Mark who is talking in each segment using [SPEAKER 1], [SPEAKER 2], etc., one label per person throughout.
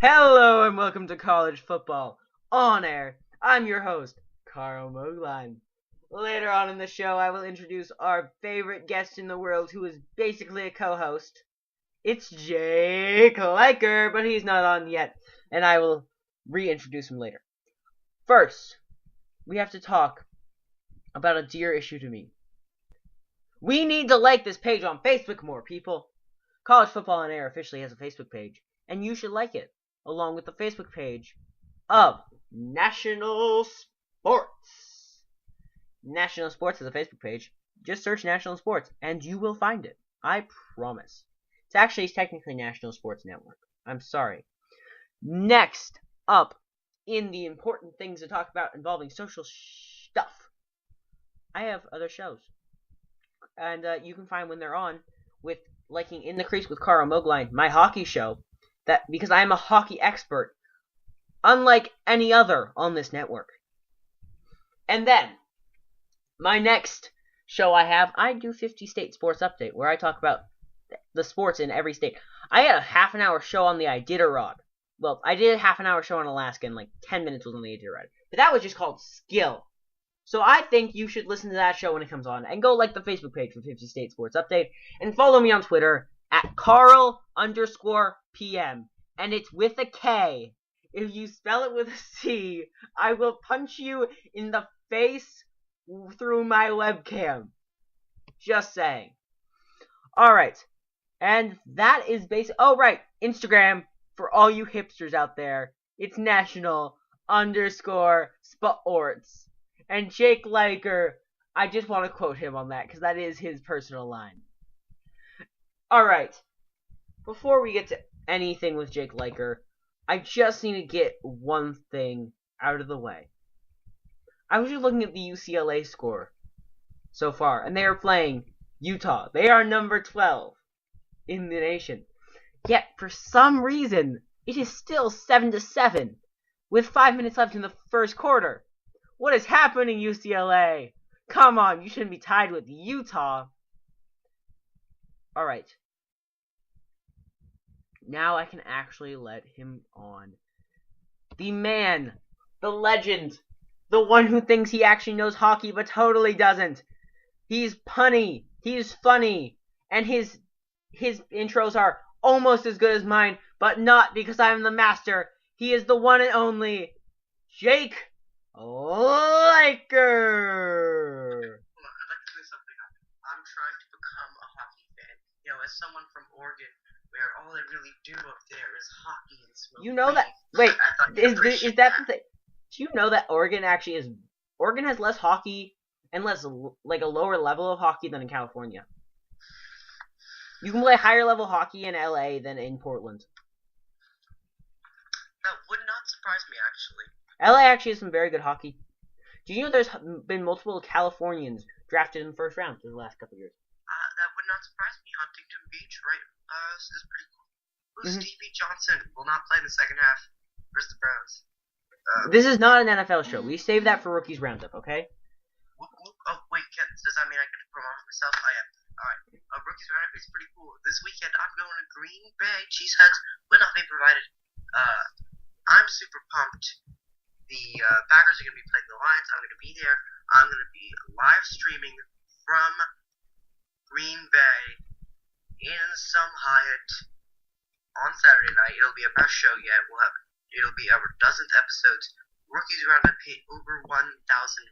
[SPEAKER 1] Hello and welcome to College Football on Air. I'm your host, Carl Mogline. Later on in the show, I will introduce our favorite guest in the world who is basically a co-host. It's Jake Liker, but he's not on yet, and I will reintroduce him later. First, we have to talk about a dear issue to me. We need to like this page on Facebook more, people. College Football on Air officially has a Facebook page, and you should like it, along with the Facebook page of National Sports. National Sports has a Facebook page. Just search National Sports, and you will find it. I promise. It's technically National Sports Network. I'm sorry. Next up, in the important things to talk about involving social stuff, I have other shows. And you can find when they're on with liking In the Crease with Carl Mogline, my hockey show, that because I am a hockey expert, unlike any other on this network. And then, my next show I do 50 State Sports Update, where I talk about the sports in every state. I had a half-an-hour show on the Iditarod. Well, I did a half-an-hour show on Alaska, and like 10 minutes was on the Iditarod. But that was just called Skill. So I think you should listen to that show when it comes on, and go like the Facebook page for 50 State Sports Update, and follow me on Twitter at Carl_PM, and it's with a K. If you spell it with a C, I will punch you in the face through my webcam. Just saying. Alright, and that is oh right, Instagram, for all you hipsters out there, it's National_Sports. And Jake Liker, I just want to quote him on that, because that is his personal line. Alright, before we get to anything with Jake Liker, I just need to get one thing out of the way. I was just looking at the UCLA score so far, and they are playing Utah. They are number 12 in the nation. Yet, for some reason, it is still 7-7, with 5 minutes left in the first quarter. What is happening, UCLA? Come on, you shouldn't be tied with Utah. Alright. Now I can actually let him on. The man, the legend, the one who thinks he actually knows hockey but totally doesn't. He's punny, he's funny, and his intros are almost as good as mine, but not because I'm the master. He is the one and only Jake Liker.
[SPEAKER 2] I'd like to say something. I'm trying to become a hockey fan. You know, as someone from Oregon, where all they really do up there is hockey and smoke.
[SPEAKER 1] You know that? Wait, is that the thing? Do you know that Oregon has less hockey and less, like, a lower level of hockey than in California? You can play higher level hockey in LA than in Portland.
[SPEAKER 2] That would not surprise me, actually.
[SPEAKER 1] LA actually has some very good hockey. Do you know there's been multiple Californians drafted in the first round in the last couple of years?
[SPEAKER 2] That would not surprise me. Huntington Beach, right? This is pretty cool. Stevie Johnson will not play in the second half versus the Browns.
[SPEAKER 1] This is not an NFL show. We saved that for Rookies Roundup, okay?
[SPEAKER 2] Oh, wait, does that mean I get to promote myself? I am. Alright. Rookies Roundup is pretty cool. This weekend, I'm going to Green Bay. Cheeseheads will not be provided. I'm super pumped. The Packers are going to be playing the Lions. I'm going to be there. I'm going to be live streaming from Green Bay in some Hyatt on Saturday night. It'll be our best show yet. It'll be our dozenth episode. Rookies Roundup hit over 1,000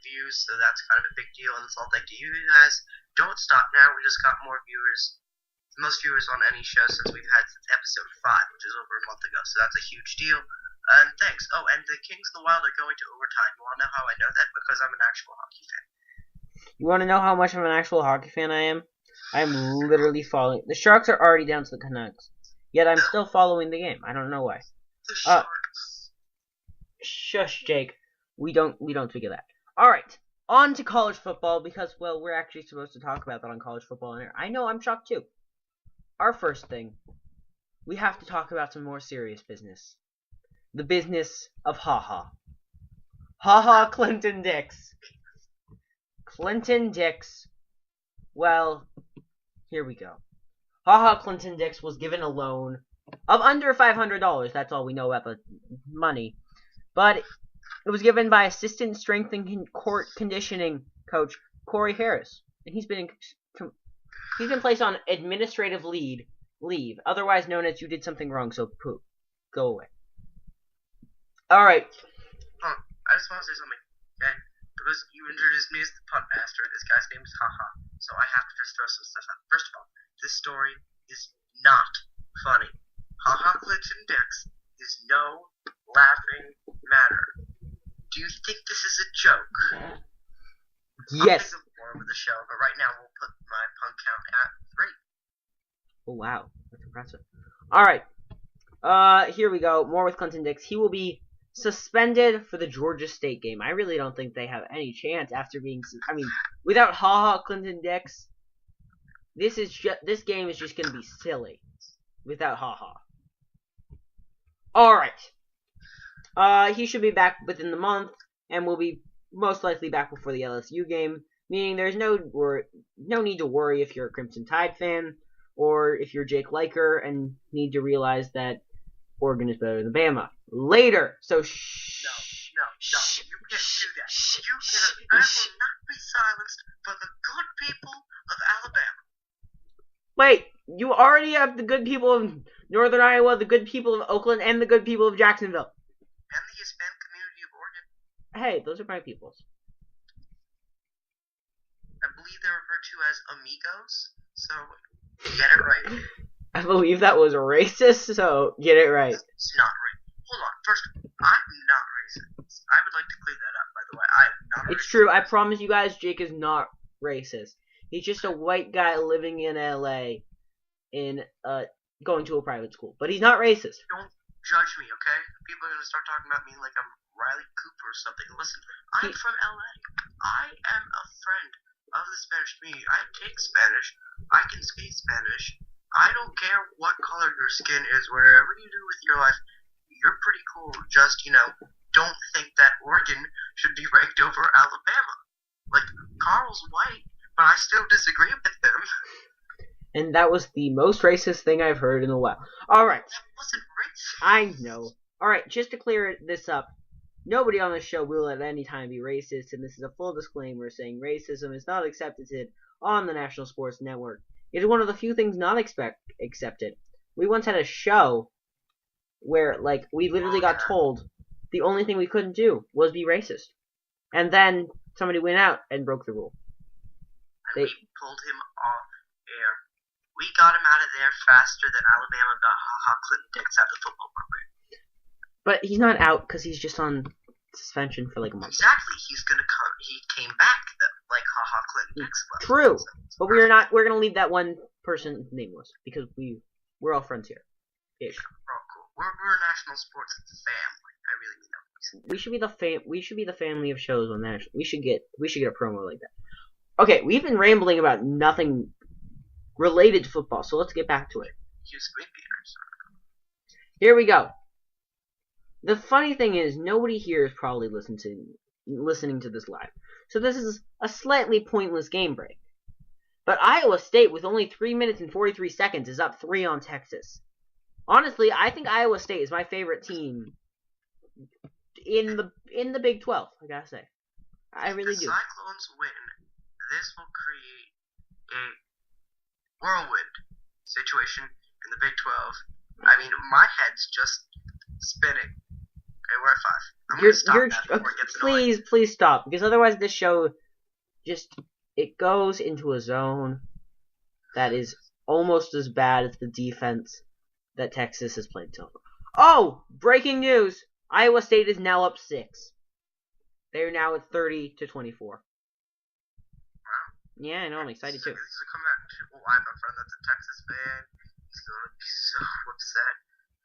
[SPEAKER 2] views, so that's kind of a big deal. And it's all thanks to you guys. Don't stop now. We just got more viewers. The most viewers on any show since we've had since episode 5, which is over a month ago. So that's a huge deal. And thanks. Oh, and the Kings of the Wild are going to overtime. You want to know how I know that? Because I'm an actual hockey fan.
[SPEAKER 1] You want to know how much of an actual hockey fan I am? I'm literally following. The Sharks are already down to the Canucks. Yet I'm still following the game. I don't know why.
[SPEAKER 2] The Sharks.
[SPEAKER 1] Shush, Jake. We don't speak of that. Alright. On to college football, because, well, we're actually supposed to talk about that on college football on air. I know, I'm shocked too. Our first thing, we have to talk about some more serious business. The business of haha. Haha Clinton Dix. Clinton Dix. Well, here we go. Haha Clinton Dix was given a loan of under $500. That's all we know about the money. But it was given by assistant strength and court conditioning coach Corey Harris, and he's been placed on administrative leave, otherwise known as you did something wrong, so poop, go away. All right.
[SPEAKER 2] I just want to say something, okay? Because you introduced me as the punt master, this guy's name is Haha, so I have to just throw some stuff out. First of all, this story is not funny. Haha Clinton Dix is no laughing matter. Do you think this is a joke?
[SPEAKER 1] Yes.
[SPEAKER 2] I'll think of more with the show, but right now we'll put my punk count at 3.
[SPEAKER 1] Oh, wow. That's impressive. All right. Here we go. More with Clinton Dix. He will be suspended for the Georgia State game. I really don't think they have any chance after being... without HaHa Clinton Dix, this game is just going to be silly without HaHa. All right. He should be back within the month, and will be most likely back before the LSU game, meaning there's no need to worry if you're a Crimson Tide fan, or if you're Jake Liker and need to realize that Oregon is better than Bama. Later. So
[SPEAKER 2] No. You can't do that. I will not be silenced for the good people of Alabama.
[SPEAKER 1] Wait, you already have the good people of Northern Iowa, the good people of Oakland, and the good people of Jacksonville.
[SPEAKER 2] And the Hispanic community of Oregon.
[SPEAKER 1] Hey, those are my peoples.
[SPEAKER 2] I believe they're referred to as amigos, so get it right.
[SPEAKER 1] I believe that was racist, so get it right.
[SPEAKER 2] It's not right. Hold on. First, I'm not racist. I would like to clear that up, by the way. I'm not
[SPEAKER 1] It's
[SPEAKER 2] racist.
[SPEAKER 1] true. I promise you guys, Jake is not racist. He's just a white guy living in LA going to a private school. But he's not racist.
[SPEAKER 2] Don't judge me, okay? People are going to start talking about me like I'm Riley Cooper or something. Listen, I'm from LA. I am a friend of the Spanish community. I take Spanish. I can speak Spanish. I don't care what color your skin is, wherever you do with your life, you're pretty cool. Just, don't think that Oregon should be ranked over Alabama. Like, Carl's white, but I still disagree with him.
[SPEAKER 1] And that was the most racist thing I've heard in a while. Alright.
[SPEAKER 2] That wasn't racist.
[SPEAKER 1] I know. Alright, just to clear this up, nobody on this show will at any time be racist, and this is a full disclaimer saying racism is not accepted on the National Sports Network. It is one of the few things not accepted. We once had a show where, we literally got told the only thing we couldn't do was be racist. And then somebody went out and broke the rule.
[SPEAKER 2] We pulled him off air. We got him out of there faster than Alabama got HaHa Clinton Dix out of the football program.
[SPEAKER 1] But he's not out because he's just on suspension for a month.
[SPEAKER 2] Exactly. He's gonna come. He came back like HaHa Clinton Dix.
[SPEAKER 1] True. But we're gonna leave that one person nameless because we're all friends here. Ish.
[SPEAKER 2] We're all cool. We're a national sports family. I really mean that.
[SPEAKER 1] We should be the family of shows on that. We should get a promo like that. Okay, we've been rambling about nothing related to football, so let's get back to it. Here we go. The funny thing is, nobody here is probably listening to this live, so this is a slightly pointless game break. But Iowa State, with only 3 minutes and 43 seconds, is up 3 on Texas. Honestly, I think Iowa State is my favorite team in the Big 12. I gotta say, I really do.
[SPEAKER 2] If the Cyclones win, this will create a whirlwind situation in the Big 12. I mean, my head's just spinning. Okay, we're at 5. I'm gonna stop that before it gets annoying.
[SPEAKER 1] Please stop, because otherwise this show it goes into a zone that is almost as bad as the defense that Texas has played so far. Oh! Breaking news! Iowa State is now up 6. They are now at 30-24. Wow. Yeah, I know, I'm excited too.
[SPEAKER 2] This is a comeback. Well, I have a friend that's a Texas fan. He's gonna be so upset.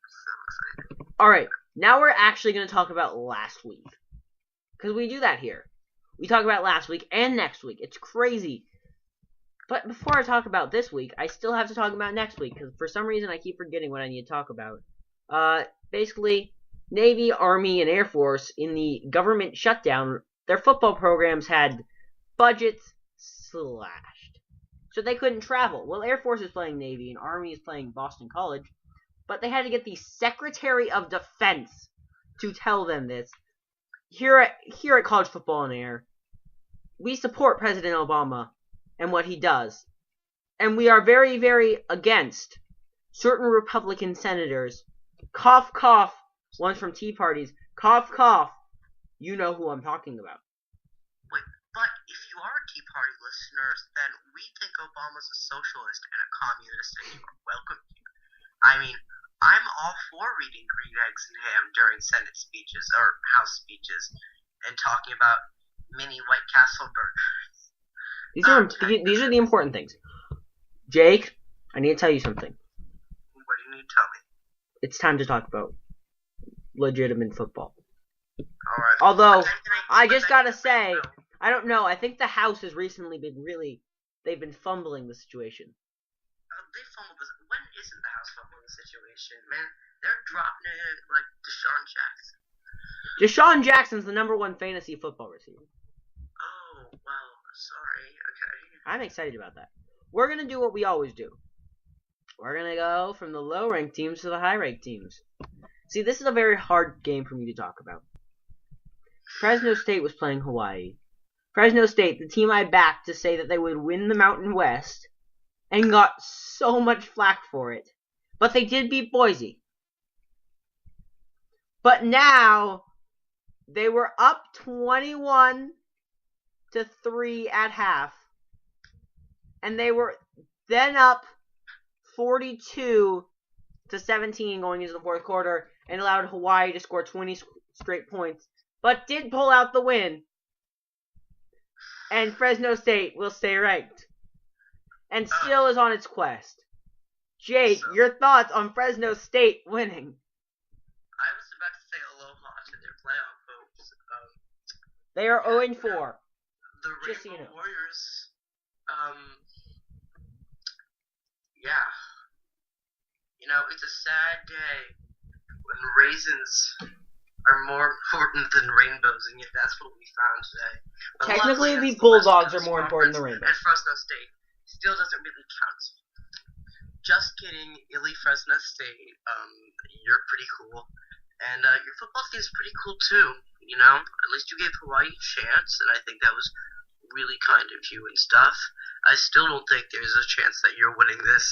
[SPEAKER 2] I'm so excited.
[SPEAKER 1] Alright, now we're actually going to talk about last week. Because we do that here. We talk about last week and next week. It's crazy. But before I talk about this week, I still have to talk about next week. Because for some reason I keep forgetting what I need to talk about. Basically, Navy, Army, and Air Force in the government shutdown, their football programs had budgets slashed. So they couldn't travel. Well, Air Force is playing Navy and Army is playing Boston College. but they had to get the Secretary of Defense to tell them this. Here at College Football on Air, we support President Obama and what he does. And we are very, very against certain Republican senators. Cough, cough. One's from Tea Parties. Cough, cough. You know who I'm talking about.
[SPEAKER 2] Wait, but if you are a Tea Party listeners, then we think Obama's a socialist and a communist, and you are welcome here. I mean, I'm all for reading Green Eggs and Ham during Senate speeches or House speeches and talking about mini White Castle burgers.
[SPEAKER 1] These are the important things. Jake, I need to tell you something.
[SPEAKER 2] What do you need to tell me?
[SPEAKER 1] It's time to talk about legitimate football.
[SPEAKER 2] Alright.
[SPEAKER 1] Although, I just gotta say, I don't know, I think the House has recently been they've been fumbling the situation.
[SPEAKER 2] They fumbled this. When isn't the House fumbling the situation, man? They're dropping it like Deshaun Jackson.
[SPEAKER 1] Deshaun Jackson's the #1 fantasy football receiver.
[SPEAKER 2] Oh, well, sorry, okay.
[SPEAKER 1] I'm excited about that. We're gonna do what we always do. We're gonna go from the low-ranked teams to the high-ranked teams. See, this is a very hard game for me to talk about. Fresno State was playing Hawaii. Fresno State, the team I backed to say that they would win the Mountain West, and got so much flack for it. But they did beat Boise. But now, they were up 21-3 at half. And they were then up 42-17 going into the fourth quarter and allowed Hawaii to score 20 straight points, but did pull out the win. And Fresno State will stay ranked and still is on its quest. Jake, your thoughts on Fresno State winning?
[SPEAKER 2] I was about to say aloha to their playoff hopes.
[SPEAKER 1] They are 0-4.
[SPEAKER 2] The
[SPEAKER 1] Just so
[SPEAKER 2] Rainbow
[SPEAKER 1] you know.
[SPEAKER 2] Warriors, yeah. You know, it's a sad day when raisins are more important than rainbows, and yet that's what we found today. But
[SPEAKER 1] Technically,
[SPEAKER 2] luckily,
[SPEAKER 1] the
[SPEAKER 2] it's West
[SPEAKER 1] Bulldogs
[SPEAKER 2] Coast
[SPEAKER 1] are more important than
[SPEAKER 2] Conference,
[SPEAKER 1] rainbows.
[SPEAKER 2] And Fresno State still doesn't really count. Just kidding, Illy Fresno State. You're pretty cool. And your football team's pretty cool too, you know? At least you gave Hawaii a chance, and I think that was really kind of you and stuff. I still don't think there's a chance that you're winning this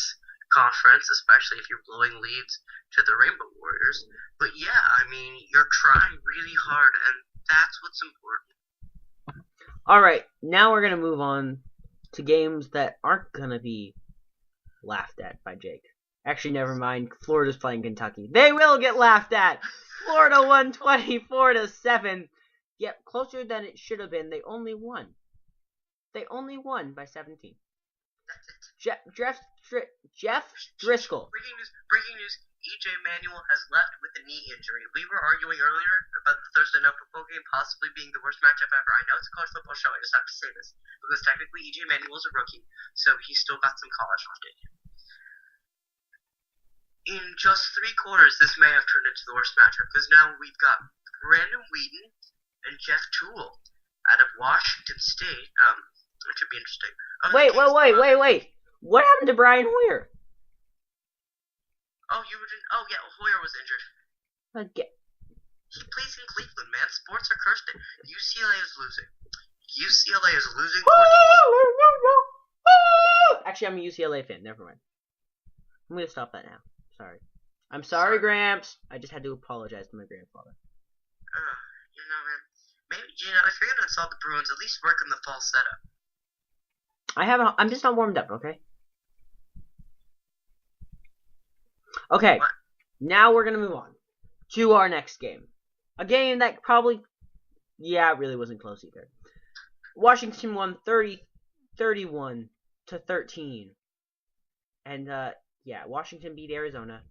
[SPEAKER 2] conference, especially if you're blowing leads to the Rainbow Warriors. But yeah, I mean, you're trying really hard, and that's what's important.
[SPEAKER 1] Alright, now we're going to move on to games that aren't going to be laughed at by Jake. Actually, never mind. Florida's playing Kentucky. They will get laughed at! Florida won 24-7. Yet, closer than it should have been, they only won. They only won by 17. Jeff Driscoll.
[SPEAKER 2] Breaking news. EJ Manuel has left with a knee injury. We were arguing earlier about the Thursday Night Football game possibly being the worst matchup ever. I know it's a college football show. I just have to say this because technically EJ Manuel is a rookie, so he's still got some college left in him. In just 3 quarters, this may have turned into the worst matchup because now we've got Brandon Wheaton and Jeff Toole out of Washington State. Which should be interesting.
[SPEAKER 1] Wait. What happened to Brian Hoyer?
[SPEAKER 2] Oh, yeah, Hoyer was injured.
[SPEAKER 1] Again.
[SPEAKER 2] He plays in Cleveland, man. Sports are cursed. UCLA is losing. UCLA is losing.
[SPEAKER 1] Actually, I'm a UCLA fan. Never mind. I'm going to stop that now. Sorry. I'm sorry, Gramps. I just had to apologize to my grandfather.
[SPEAKER 2] You know, man. Maybe, if you're going to insult the Bruins, at least work on the fall setup.
[SPEAKER 1] I'm just not warmed up, okay? Okay.
[SPEAKER 2] What?
[SPEAKER 1] Now we're going to move on to our next game. A game that probably, it really wasn't close either. Washington won 31-13. And, Washington beat Arizona.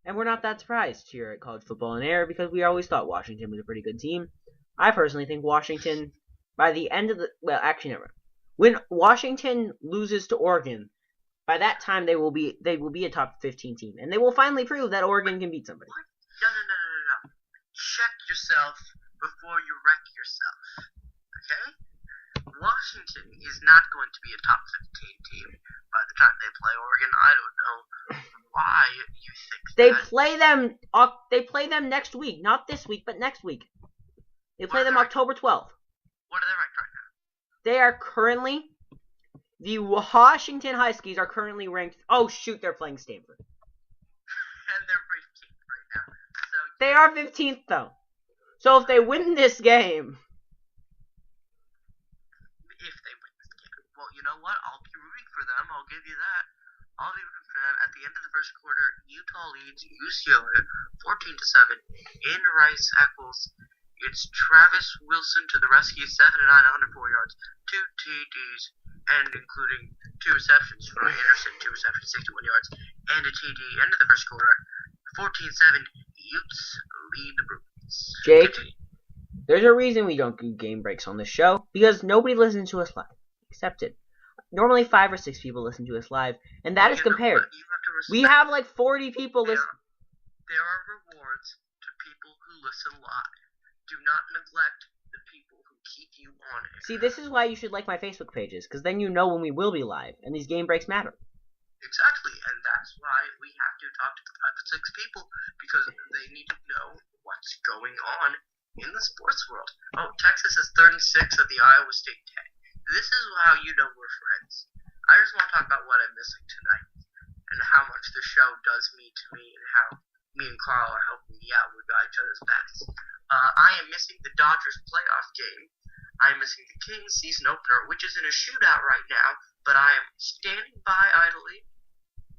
[SPEAKER 1] And we're not that surprised here at College Football on Air because we always thought Washington was a pretty good team. I personally think Washington, by the end of never. When Washington loses to Oregon, by that time they will be a top 15 team, and they will finally prove that Oregon can beat somebody.
[SPEAKER 2] What? No. Check yourself before you wreck yourself. Okay? Washington is not going to be a top 15 team by the time they play Oregon. I don't know why you think that.
[SPEAKER 1] They play them next week, not this week, but next week. They play them October 12th.
[SPEAKER 2] What are they ranked right now?
[SPEAKER 1] They are currently the Washington Huskies are currently ranked. Oh shoot, they're playing Stanford.
[SPEAKER 2] And they're 15th right now. So
[SPEAKER 1] they are 15th though. So if they win this game.
[SPEAKER 2] Well, you know what? I'll be rooting for them. I'll give you that. I'll be rooting for them. At the end of the first quarter, Utah leads UCLA 14-7 in Rice Eccles. It's Travis Wilson to the rescue, 7 and 9, 104 yards, 2 TDs, and including 2 receptions for Anderson, 2 receptions, 61 yards, and a TD. End of the first quarter, 14-7. Utes lead the Bruins.
[SPEAKER 1] Jake, there's a reason we don't do game breaks on this show, because nobody listens to us live. Accepted. Normally 5 or 6 people listen to us live, and that is compared. We have like 40 people listen.
[SPEAKER 2] There are rewards to people who listen live. Do not neglect the people who keep you on air.
[SPEAKER 1] See, this is why you should like my Facebook pages, because then you know when we will be live, and these game breaks matter.
[SPEAKER 2] Exactly, and that's why we have to talk to the 5 or 6 people, because they need to know what's going on in the sports world. Oh, Texas is 3rd and 6 at the Iowa State 10. This is how you know we're friends. I just want to talk about what I'm missing tonight, and how much the show does mean to me, and how me and Carl are helping me out. We got each other's backs. I am missing the Dodgers playoff game. I'm missing the Kings season opener, which is in a shootout right now, but I am standing by idly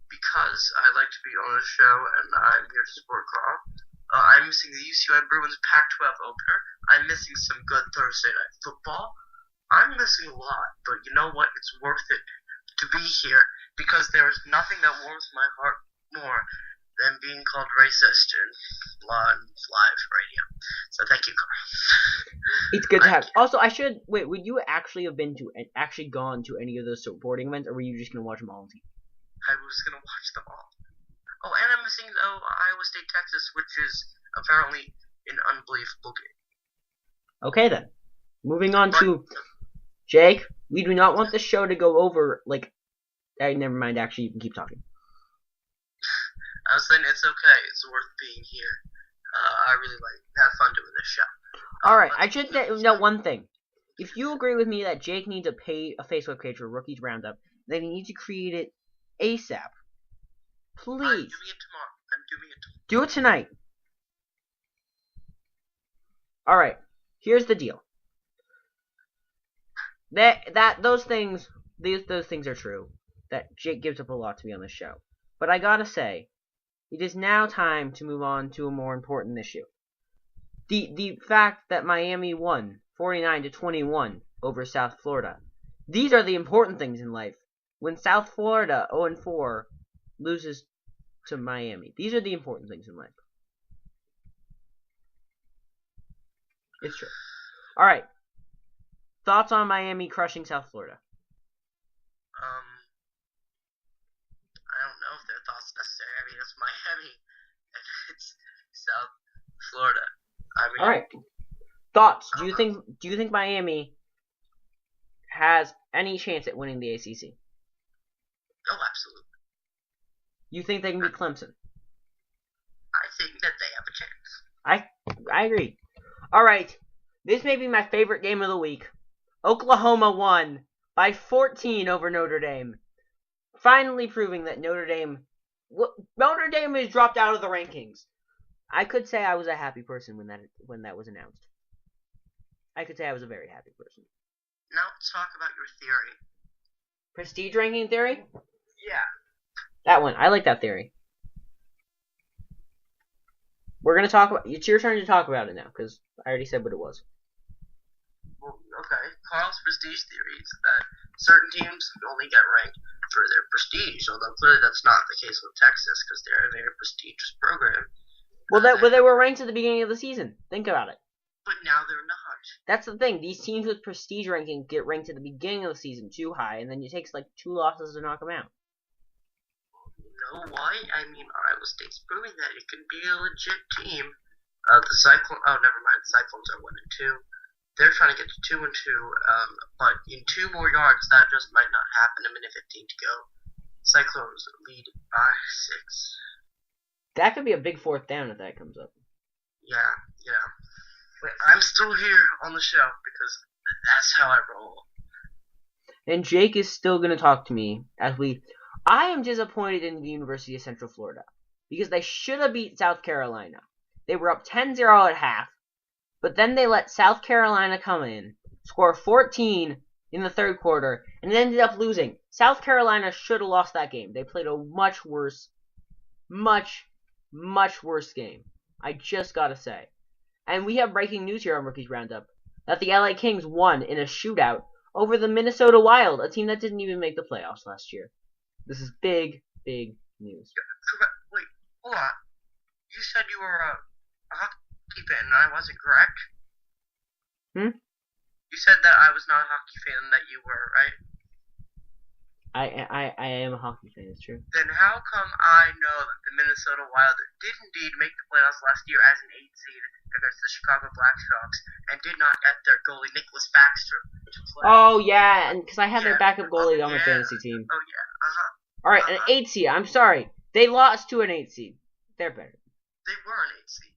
[SPEAKER 2] because I like to be on the show, and I'm here to support Carl. I'm missing the UCLA Bruins Pac-12 opener. I'm missing some good Thursday night football. I'm missing a lot, but you know what? It's worth it to be here because there is nothing that warms my heart more than being called racist on live radio. So thank you, Carl.
[SPEAKER 1] It's good to have. Also, would you actually have gone to any of those sporting events, or were you just gonna watch them all on TV?
[SPEAKER 2] I was gonna watch them all. Oh, and I'm missing Iowa State, Texas, which is apparently an unbelievable game.
[SPEAKER 1] Okay then, moving on to Jake. We do not want this show to go over never mind. Actually, you can keep talking.
[SPEAKER 2] I was saying it's okay. It's worth being here. I really have fun doing this show.
[SPEAKER 1] All right, I should know one thing. If you agree with me that Jake needs a Facebook page for Rookies Roundup, then he needs to create it ASAP. Please.
[SPEAKER 2] I'm doing it tomorrow.
[SPEAKER 1] Do it tonight. All right. Here's the deal. Those things are true. That Jake gives up a lot to be on this show. But I gotta say, it is now time to move on to a more important issue. The fact that Miami won 49-21 over South Florida. These are the important things in life. When South Florida 0-4 loses to Miami. These are the important things in life. It's true. All right. Thoughts on Miami crushing South Florida?
[SPEAKER 2] I don't know if their thoughts necessary. I mean, it's Miami, and it's South Florida.
[SPEAKER 1] All right. Thoughts? Do you think Miami has any chance at winning the ACC?
[SPEAKER 2] Oh, absolutely.
[SPEAKER 1] You think they can beat Clemson?
[SPEAKER 2] I think that they have a chance.
[SPEAKER 1] I agree. All right. This may be my favorite game of the week. Oklahoma won by 14 over Notre Dame. Finally proving that Notre Dame has dropped out of the rankings. I could say I was a happy person when that was announced. I could say I was a very happy person.
[SPEAKER 2] Now let's talk about your theory.
[SPEAKER 1] Prestige ranking theory?
[SPEAKER 2] Yeah.
[SPEAKER 1] That one. I like that theory. We're going to talk about... It's your turn to talk about it now, because I already said what it was.
[SPEAKER 2] Well, okay. Carl's prestige theory is that certain teams only get ranked for their prestige, although clearly that's not the case with Texas, because they're a very prestigious program.
[SPEAKER 1] Well, they were ranked at the beginning of the season. Think about it.
[SPEAKER 2] But now they're not.
[SPEAKER 1] That's the thing. These teams with prestige ranking get ranked at the beginning of the season too high, and then it takes 2 losses to knock them out.
[SPEAKER 2] You know why? I mean, Iowa State's proving that it can be a legit team. The Cyclones. Oh, never mind. The Cyclones are 1-2. They're trying to get to 2-2, but in 2 more yards, that just might not happen. A minute 15 to go. Cyclones lead by 6.
[SPEAKER 1] That could be a big fourth down if that comes up.
[SPEAKER 2] Yeah. But I'm still here on the show because that's how I roll.
[SPEAKER 1] And Jake is still going to talk to me I am disappointed in the University of Central Florida because they should have beat South Carolina. They were up 10-0 at half, but then they let South Carolina come in, score 14 in the third quarter, and ended up losing. South Carolina should have lost that game. They played a much worse game. I just gotta say. And we have breaking news here on Rookies Roundup that the LA Kings won in a shootout over the Minnesota Wild, a team that didn't even make the playoffs last year. This is big news.
[SPEAKER 2] Wait, hold on. You said you were a hockey fan, and I wasn't correct? You said that I was not a hockey fan and that you were, right?
[SPEAKER 1] I am a hockey fan, it's true.
[SPEAKER 2] Then how come I know that the Minnesota Wild did indeed make the playoffs last year as an 8 seed against the Chicago Blackhawks and did not get their goalie Nicholas Backstrom to play?
[SPEAKER 1] Oh yeah, and because I have their backup goalie on my fantasy team.
[SPEAKER 2] Oh yeah,
[SPEAKER 1] Alright, an 8 seed. I'm sorry. They lost to an 8 seed. They're better.
[SPEAKER 2] They were an 8 seed.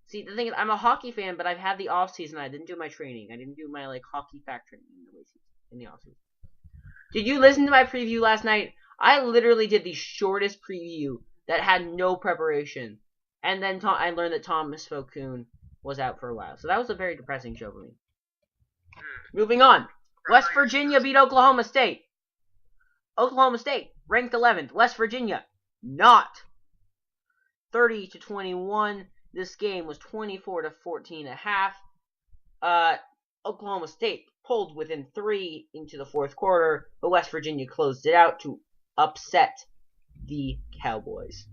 [SPEAKER 1] See, the thing is, I'm a hockey fan, but I've had the off season. I didn't do my training. I didn't do my hockey fact training in the off season. Did you listen to my preview last night? I literally did the shortest preview that had no preparation, and then I learned that Thomas Focoon was out for a while. So that was a very depressing show for me. Moving on. West Virginia beat Oklahoma State. Oklahoma State ranked 11th. West Virginia not. 30-21. This game was 24-14 at half. Oklahoma State pulled within 3 into the fourth quarter, but West Virginia closed it out to upset the Cowboys.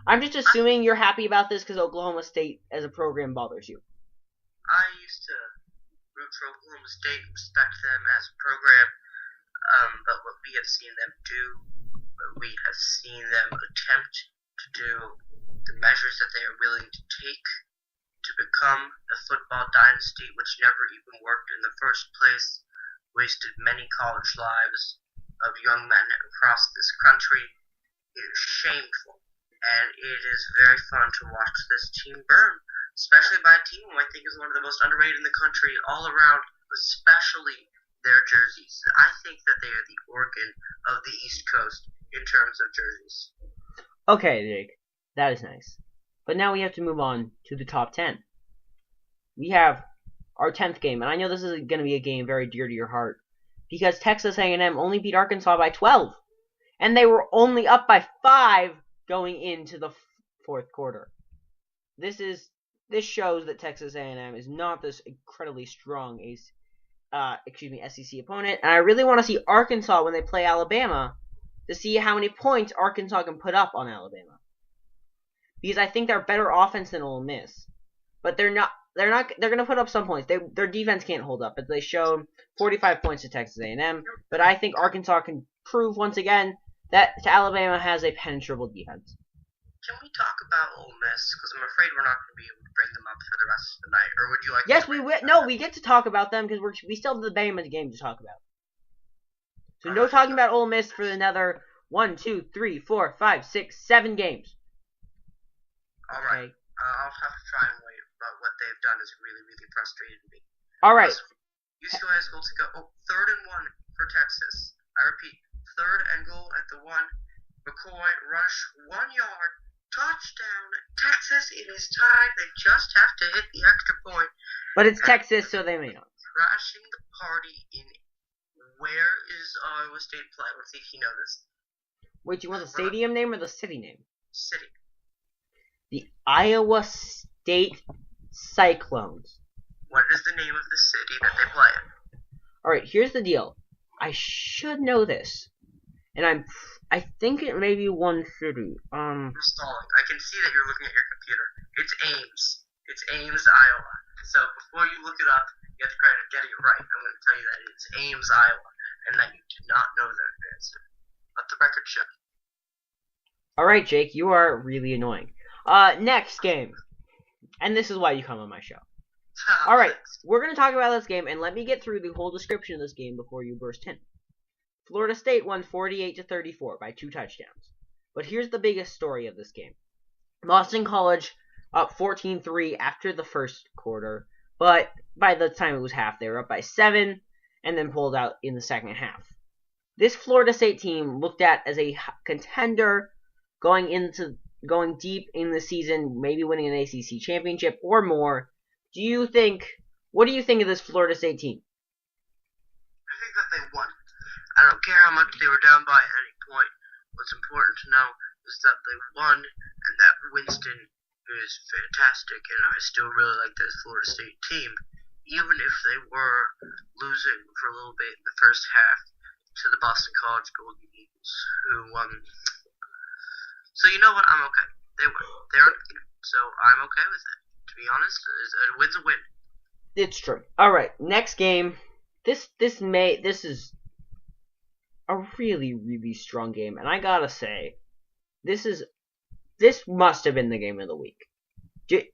[SPEAKER 1] I'm just assuming you're happy about this because Oklahoma State as a program bothers you.
[SPEAKER 2] I used to root for Oklahoma State, respect them as a program, but what we have seen them do, what we have seen them attempt to do, the measures that they are willing to take to become a football dynasty which never even worked in the first place, wasted many college lives of young men across this country. It is shameful, and it is very fun to watch this team burn, especially by a team who I think is one of the most underrated in the country all around, especially their jerseys. I think that they are the Oregon of the East Coast in terms of jerseys.
[SPEAKER 1] Okay, Jake. That is nice. But now we have to move on to the top 10. We have our 10th game, and I know this is going to be a game very dear to your heart, because Texas A&M only beat Arkansas by 12, and they were only up by 5 going into the fourth quarter. This shows that Texas A&M is not this incredibly strong SEC opponent, and I really want to see Arkansas when they play Alabama to see how many points Arkansas can put up on Alabama. Because I think they're better offense than Ole Miss. But they're going to put up some points. Their defense can't hold up. But they showed 45 points to Texas A&M. But I think Arkansas can prove once again that Alabama has a penetrable defense.
[SPEAKER 2] Can we talk about Ole Miss? Because I'm afraid we're not going to be able to bring them up for the rest of the night. Or would you like
[SPEAKER 1] Yes, we will. No, we get to talk about them because we still have the Bama game to talk about. So no talking about Ole Miss for another 1, 2, 3, 4, 5, 6, 7 games.
[SPEAKER 2] Alright, okay. I'll have to try and wait, but what they've done has really, really frustrated me.
[SPEAKER 1] Alright.
[SPEAKER 2] UCLA has goal to go. 3rd and 1 for Texas. I repeat, 3rd and goal at the 1. McCoy, rush, 1 yard, touchdown. Texas, it is tied. They just have to hit the extra point.
[SPEAKER 1] But it's Texas, so they may not.
[SPEAKER 2] Crashing the party in. Where is Iowa State play? Let's see if you know this.
[SPEAKER 1] Wait, do you want the stadium name or the city name?
[SPEAKER 2] City.
[SPEAKER 1] The Iowa State Cyclones.
[SPEAKER 2] What is the name of the city that they play in?
[SPEAKER 1] Alright, here's the deal. I should know this. And I think it may be one city.
[SPEAKER 2] You're stalling. I can see that you're looking at your computer. It's Ames. It's Ames, Iowa. So before you look it up, you have to try to get it right. I'm going to tell you that it's Ames, Iowa, and that you did not know that answer. Let the record show.
[SPEAKER 1] Alright, Jake, you are really annoying. Next game. And this is why you come on my show. All right, we're going to talk about this game, and let me get through the whole description of this game before you burst in. Florida State won 48-34 by 2 touchdowns. But here's the biggest story of this game. Boston College up 14-3 after the first quarter, but by the time it was half, they were up by 7 and then pulled out in the second half. This Florida State team looked at as a contender going deep in the season, maybe winning an ACC championship or more. What do you think of this Florida State team?
[SPEAKER 2] I think that they won. I don't care how much they were down by at any point. What's important to know is that they won, and that Winston is fantastic, and I still really like this Florida State team, even if they were losing for a little bit in the first half to the Boston College Golden Eagles, who So you know what? I'm okay. They won. They're undefeated, so I'm okay with it. To be honest, a win's a win.
[SPEAKER 1] It's true. All right, next game. This is a really, really strong game, and I gotta say, this must have been the game of the week.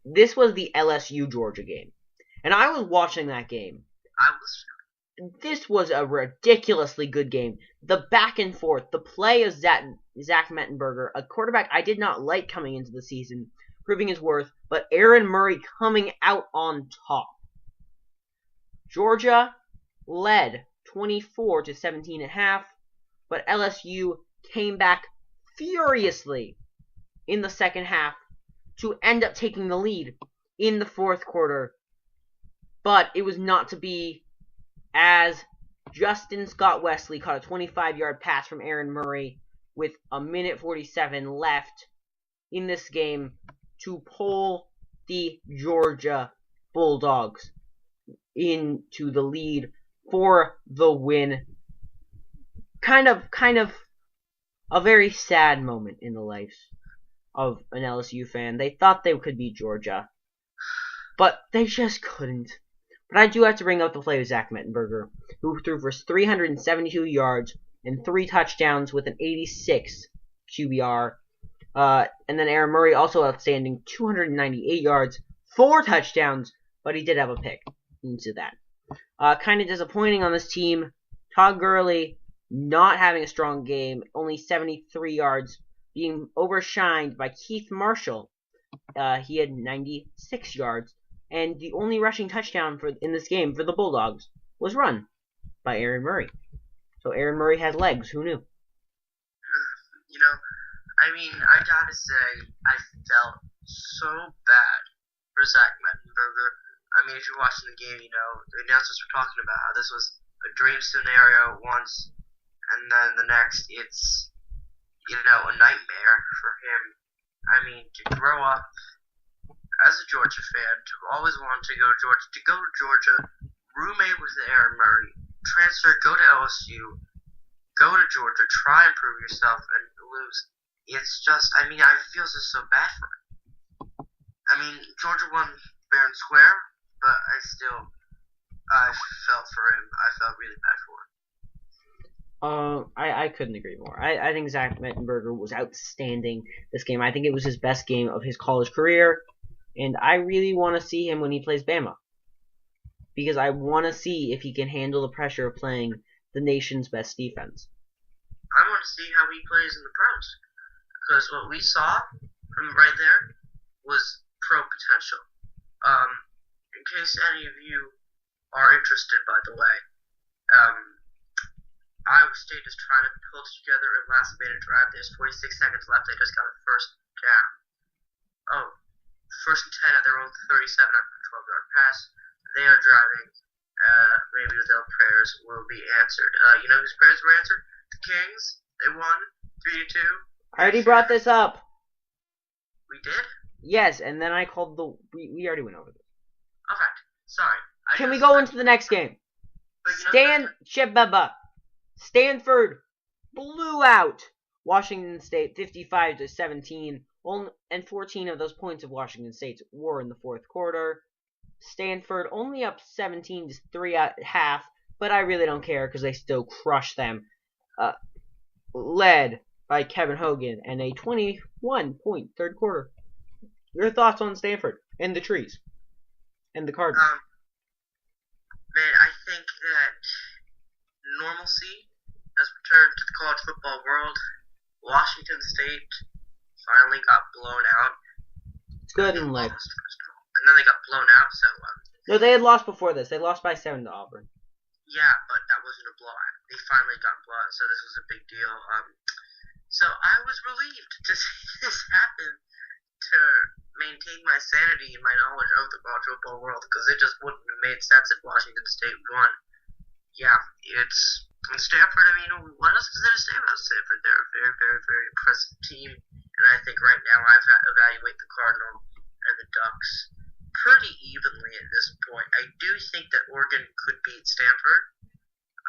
[SPEAKER 1] This was the LSU Georgia game, and I was watching that game. This was a ridiculously good game. The back and forth, the play of Zach Mettenberger, a quarterback I did not like coming into the season, proving his worth, but Aaron Murray coming out on top. Georgia led 24-17 at half, but LSU came back furiously in the second half to end up taking the lead in the fourth quarter. But it was not to be, as Justin Scott Wesley caught a 25-yard pass from Aaron Murray with a minute 47 left in this game to pull the Georgia Bulldogs into the lead for the win. Kind of a very sad moment in the life of an LSU fan. They thought they could beat Georgia, but they just couldn't. But I do have to bring up the play of Zach Mettenberger, who threw for 372 yards and 3 touchdowns with an 86 QBR. And then Aaron Murray, also outstanding, 298 yards, 4 touchdowns, but he did have a pick into that. Kind of disappointing on this team. Todd Gurley not having a strong game, only 73 yards, being overshined by Keith Marshall. He had 96 yards, and the only rushing touchdown in this game for the Bulldogs was run by Aaron Murray. So Aaron Murray has legs. Who knew?
[SPEAKER 2] I gotta say, I felt so bad for Zach Mettenberger. If you're watching the game, the announcers were talking about how this was a dream scenario once, and then the next, it's, a nightmare for him. To grow up as a Georgia fan, to always want to go to Georgia, roommate with Aaron Murray, transfer, go to LSU, go to Georgia, try and prove yourself, and lose. It's just, I feel just so bad for him. Georgia won fair and square, but I felt for him. I felt really bad for him.
[SPEAKER 1] I couldn't agree more. I think Zach Mettenberger was outstanding this game. I think it was his best game of his college career, and I really want to see him when he plays Bama, because I want to see if he can handle the pressure of playing the nation's best defense.
[SPEAKER 2] I want to see how he plays in the pros, because what we saw from right there was pro potential. In case any of you are interested, by the way, Iowa State is trying to pull together a last-minute drive. There's 46 seconds left. They just got a first down. First and 10 at their own 37 after a 12-yard pass. They are driving. Maybe their prayers will be answered. You know whose prayers were answered? The Kings. They won 3-2.
[SPEAKER 1] I already brought this up.
[SPEAKER 2] We did?
[SPEAKER 1] Yes, and then I called we already went over this.
[SPEAKER 2] Okay, sorry.
[SPEAKER 1] Can we go into the next game? Stanford blew out Washington State 55-17, and 14 of those points of Washington State's were in the fourth quarter. Stanford only up 17-3 at half, but I really don't care because they still crushed them. Led by Kevin Hogan and a 21-point third quarter. Your thoughts on Stanford and the trees? and the Cardinals.
[SPEAKER 2] Man, I think that normalcy has returned to the college football world. Washington State finally got blown out.
[SPEAKER 1] Good in life.
[SPEAKER 2] And then they got blown out, so...
[SPEAKER 1] No, they had lost before this. They lost by 7 to Auburn.
[SPEAKER 2] Yeah, but that wasn't a blowout. They finally got blown out, so this was a big deal. So I was relieved to see this happen, to maintain my sanity and my knowledge of the college football world, because it just wouldn't have made sense if Washington State won. Yeah, it's... Stanford, I mean, what else is there to say about Stanford? They're a very, very, very impressive team, and I think right now I evaluate the Cardinal and the Ducks pretty evenly at this point. I do think that Oregon could beat Stanford.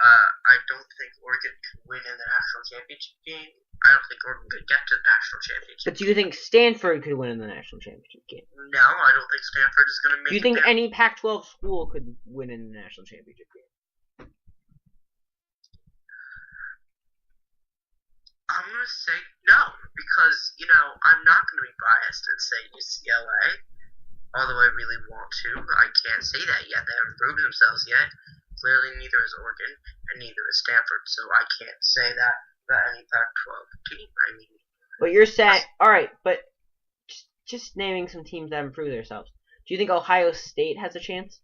[SPEAKER 2] I don't think Oregon can win in the national championship game. I don't think Oregon could get to the national championship.
[SPEAKER 1] But do you think Stanford could win in the national championship game?
[SPEAKER 2] No, I don't think Stanford is going to make it.
[SPEAKER 1] Do you think
[SPEAKER 2] there.
[SPEAKER 1] any Pac-12 school could win in the national championship game?
[SPEAKER 2] I'm going to say no, because, I'm not going to be biased and say UCLA, although I really want to. I can't say that yet. They haven't proven themselves yet. Clearly, neither is Oregon, and neither is Stanford, so I can't say that about any Pac-12 team. I mean...
[SPEAKER 1] But you're saying... Alright, but just naming some teams that haven't proved themselves. Do you think Ohio State has a chance?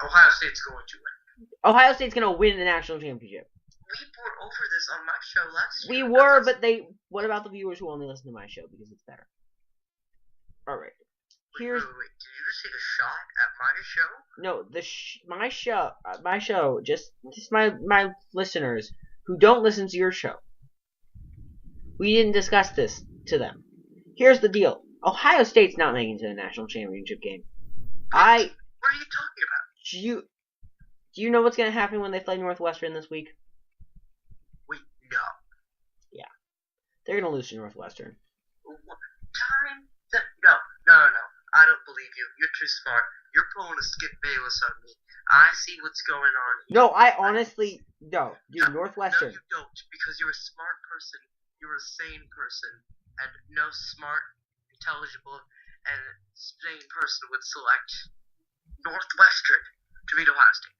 [SPEAKER 2] Ohio State's going to win.
[SPEAKER 1] Ohio State's going to win the national championship.
[SPEAKER 2] We were over this on my show last
[SPEAKER 1] We
[SPEAKER 2] year.
[SPEAKER 1] were, but what about the viewers who only listen to my show because it's better? Alright. Here's...
[SPEAKER 2] Wait, did you just take a shot at my show?
[SPEAKER 1] No, my show, just my listeners who don't listen to your show. We didn't discuss this to them. Here's the deal. Ohio State's not making it to the national championship game.
[SPEAKER 2] What are you talking about?
[SPEAKER 1] Do you know what's going to happen when they play Northwestern this week?
[SPEAKER 2] Wait, no.
[SPEAKER 1] Yeah. They're going to lose to Northwestern.
[SPEAKER 2] No. I don't believe you. You're too smart. You're pulling a Skip Bayless on me. I see what's going on here.
[SPEAKER 1] No, I honestly don't. Dude, Northwestern.
[SPEAKER 2] No, you don't, because you're a smart person. You're a sane person. And no smart, intelligible, and sane person would select Northwestern to beat Ohio State.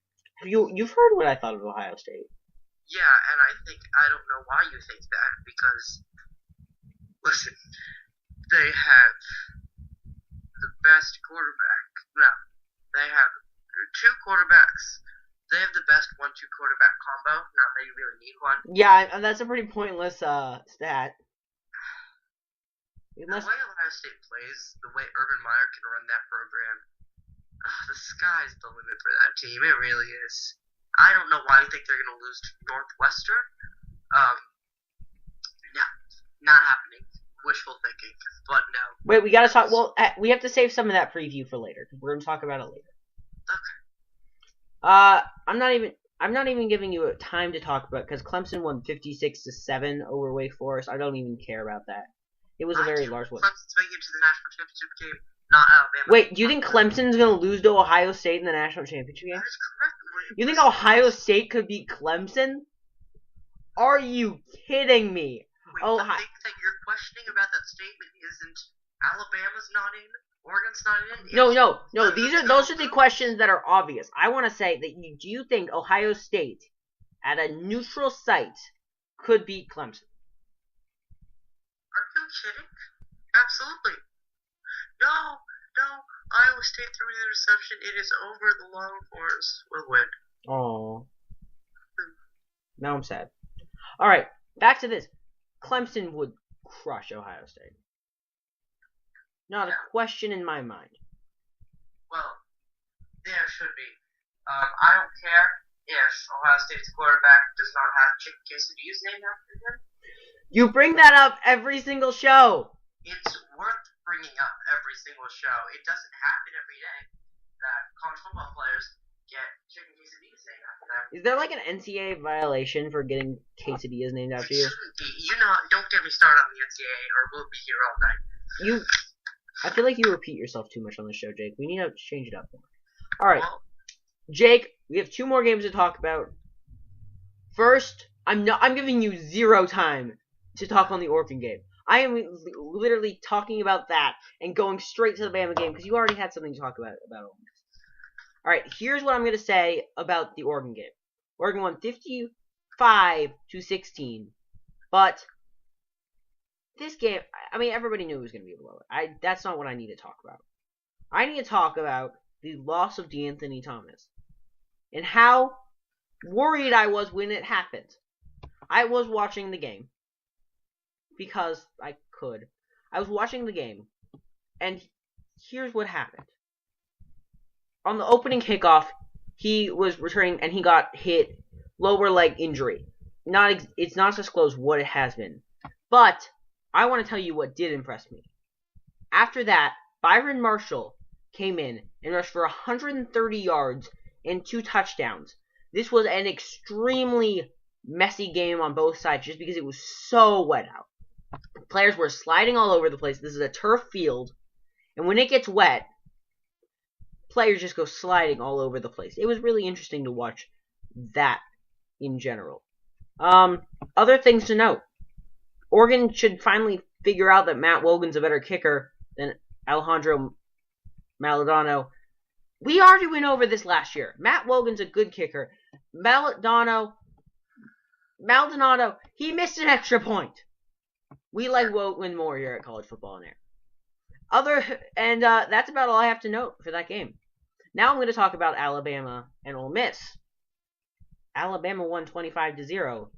[SPEAKER 1] You've heard what I thought of Ohio State.
[SPEAKER 2] Yeah, and I don't know why you think that, because, listen, they have the best quarterback. No, they have two quarterbacks. They have the best 1-2 quarterback combo. Not that you really need one.
[SPEAKER 1] Yeah, and that's a pretty pointless stat.
[SPEAKER 2] The way Ohio State plays, the way Urban Meyer can run that program, the sky's the limit for that team. It really is. I don't know why you think they're going to lose to Northwestern. Yeah, not happening. Wishful thinking, but no.
[SPEAKER 1] Wait, we gotta talk. Well, we have to save some of that preview for later. We're gonna talk about it later.
[SPEAKER 2] Okay.
[SPEAKER 1] I'm not even giving you a time to talk about because Clemson won 56-7 over Wake Forest. I don't even care about that. It was a very large win.
[SPEAKER 2] Clemson's making it to the national championship game, not Alabama.
[SPEAKER 1] Wait, do you think Clemson's gonna lose to Ohio State in the national championship game?
[SPEAKER 2] That is correct.
[SPEAKER 1] You think Ohio State could beat Clemson? Are you kidding me?
[SPEAKER 2] Wait, the thing that you're questioning about that statement isn't Alabama's not in, Oregon's not in.
[SPEAKER 1] No. Those are the questions that are obvious. I want to say that do you think Ohio State at a neutral site could beat Clemson?
[SPEAKER 2] Are you kidding? Absolutely. No. Iowa State threw an interception. It is over. The Longhorns will win.
[SPEAKER 1] Oh. Now I'm sad. All right, back to this. Clemson would crush Ohio State. Not a question in my mind.
[SPEAKER 2] Well, there should be. I don't care if Ohio State's quarterback does not have chicken quesadillas named after him.
[SPEAKER 1] You bring that up every single show.
[SPEAKER 2] It's worth bringing up every single show. It doesn't happen every day that college football players get chicken quesadillas named after them.
[SPEAKER 1] Is there like an NCAA violation for getting quesadillas named after you?
[SPEAKER 2] It shouldn't be. Don't get me started on the NCAA or we'll be here all night.
[SPEAKER 1] I feel like you repeat yourself too much on the show, Jake. We need to change it up more. Alright. Jake, we have 2 more games to talk about. First, I'm giving you 0 time to talk on the Oregon game. I am literally talking about that and going straight to the Bama game because you already had something to talk about Ole Miss. All right, here's what I'm going to say about the Oregon game. Oregon won 55-16, but this game, I mean, everybody knew it was going to be lower. That's not what I need to talk about. I need to talk about the loss of DeAnthony Thomas and how worried I was when it happened. I was watching the game because I could. I was watching the game, and here's what happened. On the opening kickoff, he was returning, and he got hit lower leg injury. It's not disclosed what it has been, but I want to tell you what did impress me. After that, Byron Marshall came in and rushed for 130 yards and 2 touchdowns. This was an extremely messy game on both sides just because it was so wet out. Players were sliding all over the place. This is a turf field, and when it gets wet, players just go sliding all over the place. It was really interesting to watch that in general. Other things to note. Oregon should finally figure out that Matt Wogan's a better kicker than Alejandro Maldonado. We already went over this last year. Matt Wogan's a good kicker. Maldonado, he missed an extra point. We like Wogan more here at College Football on Air. That's about all I have to note for that game. Now I'm going to talk about Alabama and Ole Miss. Alabama won 25-0.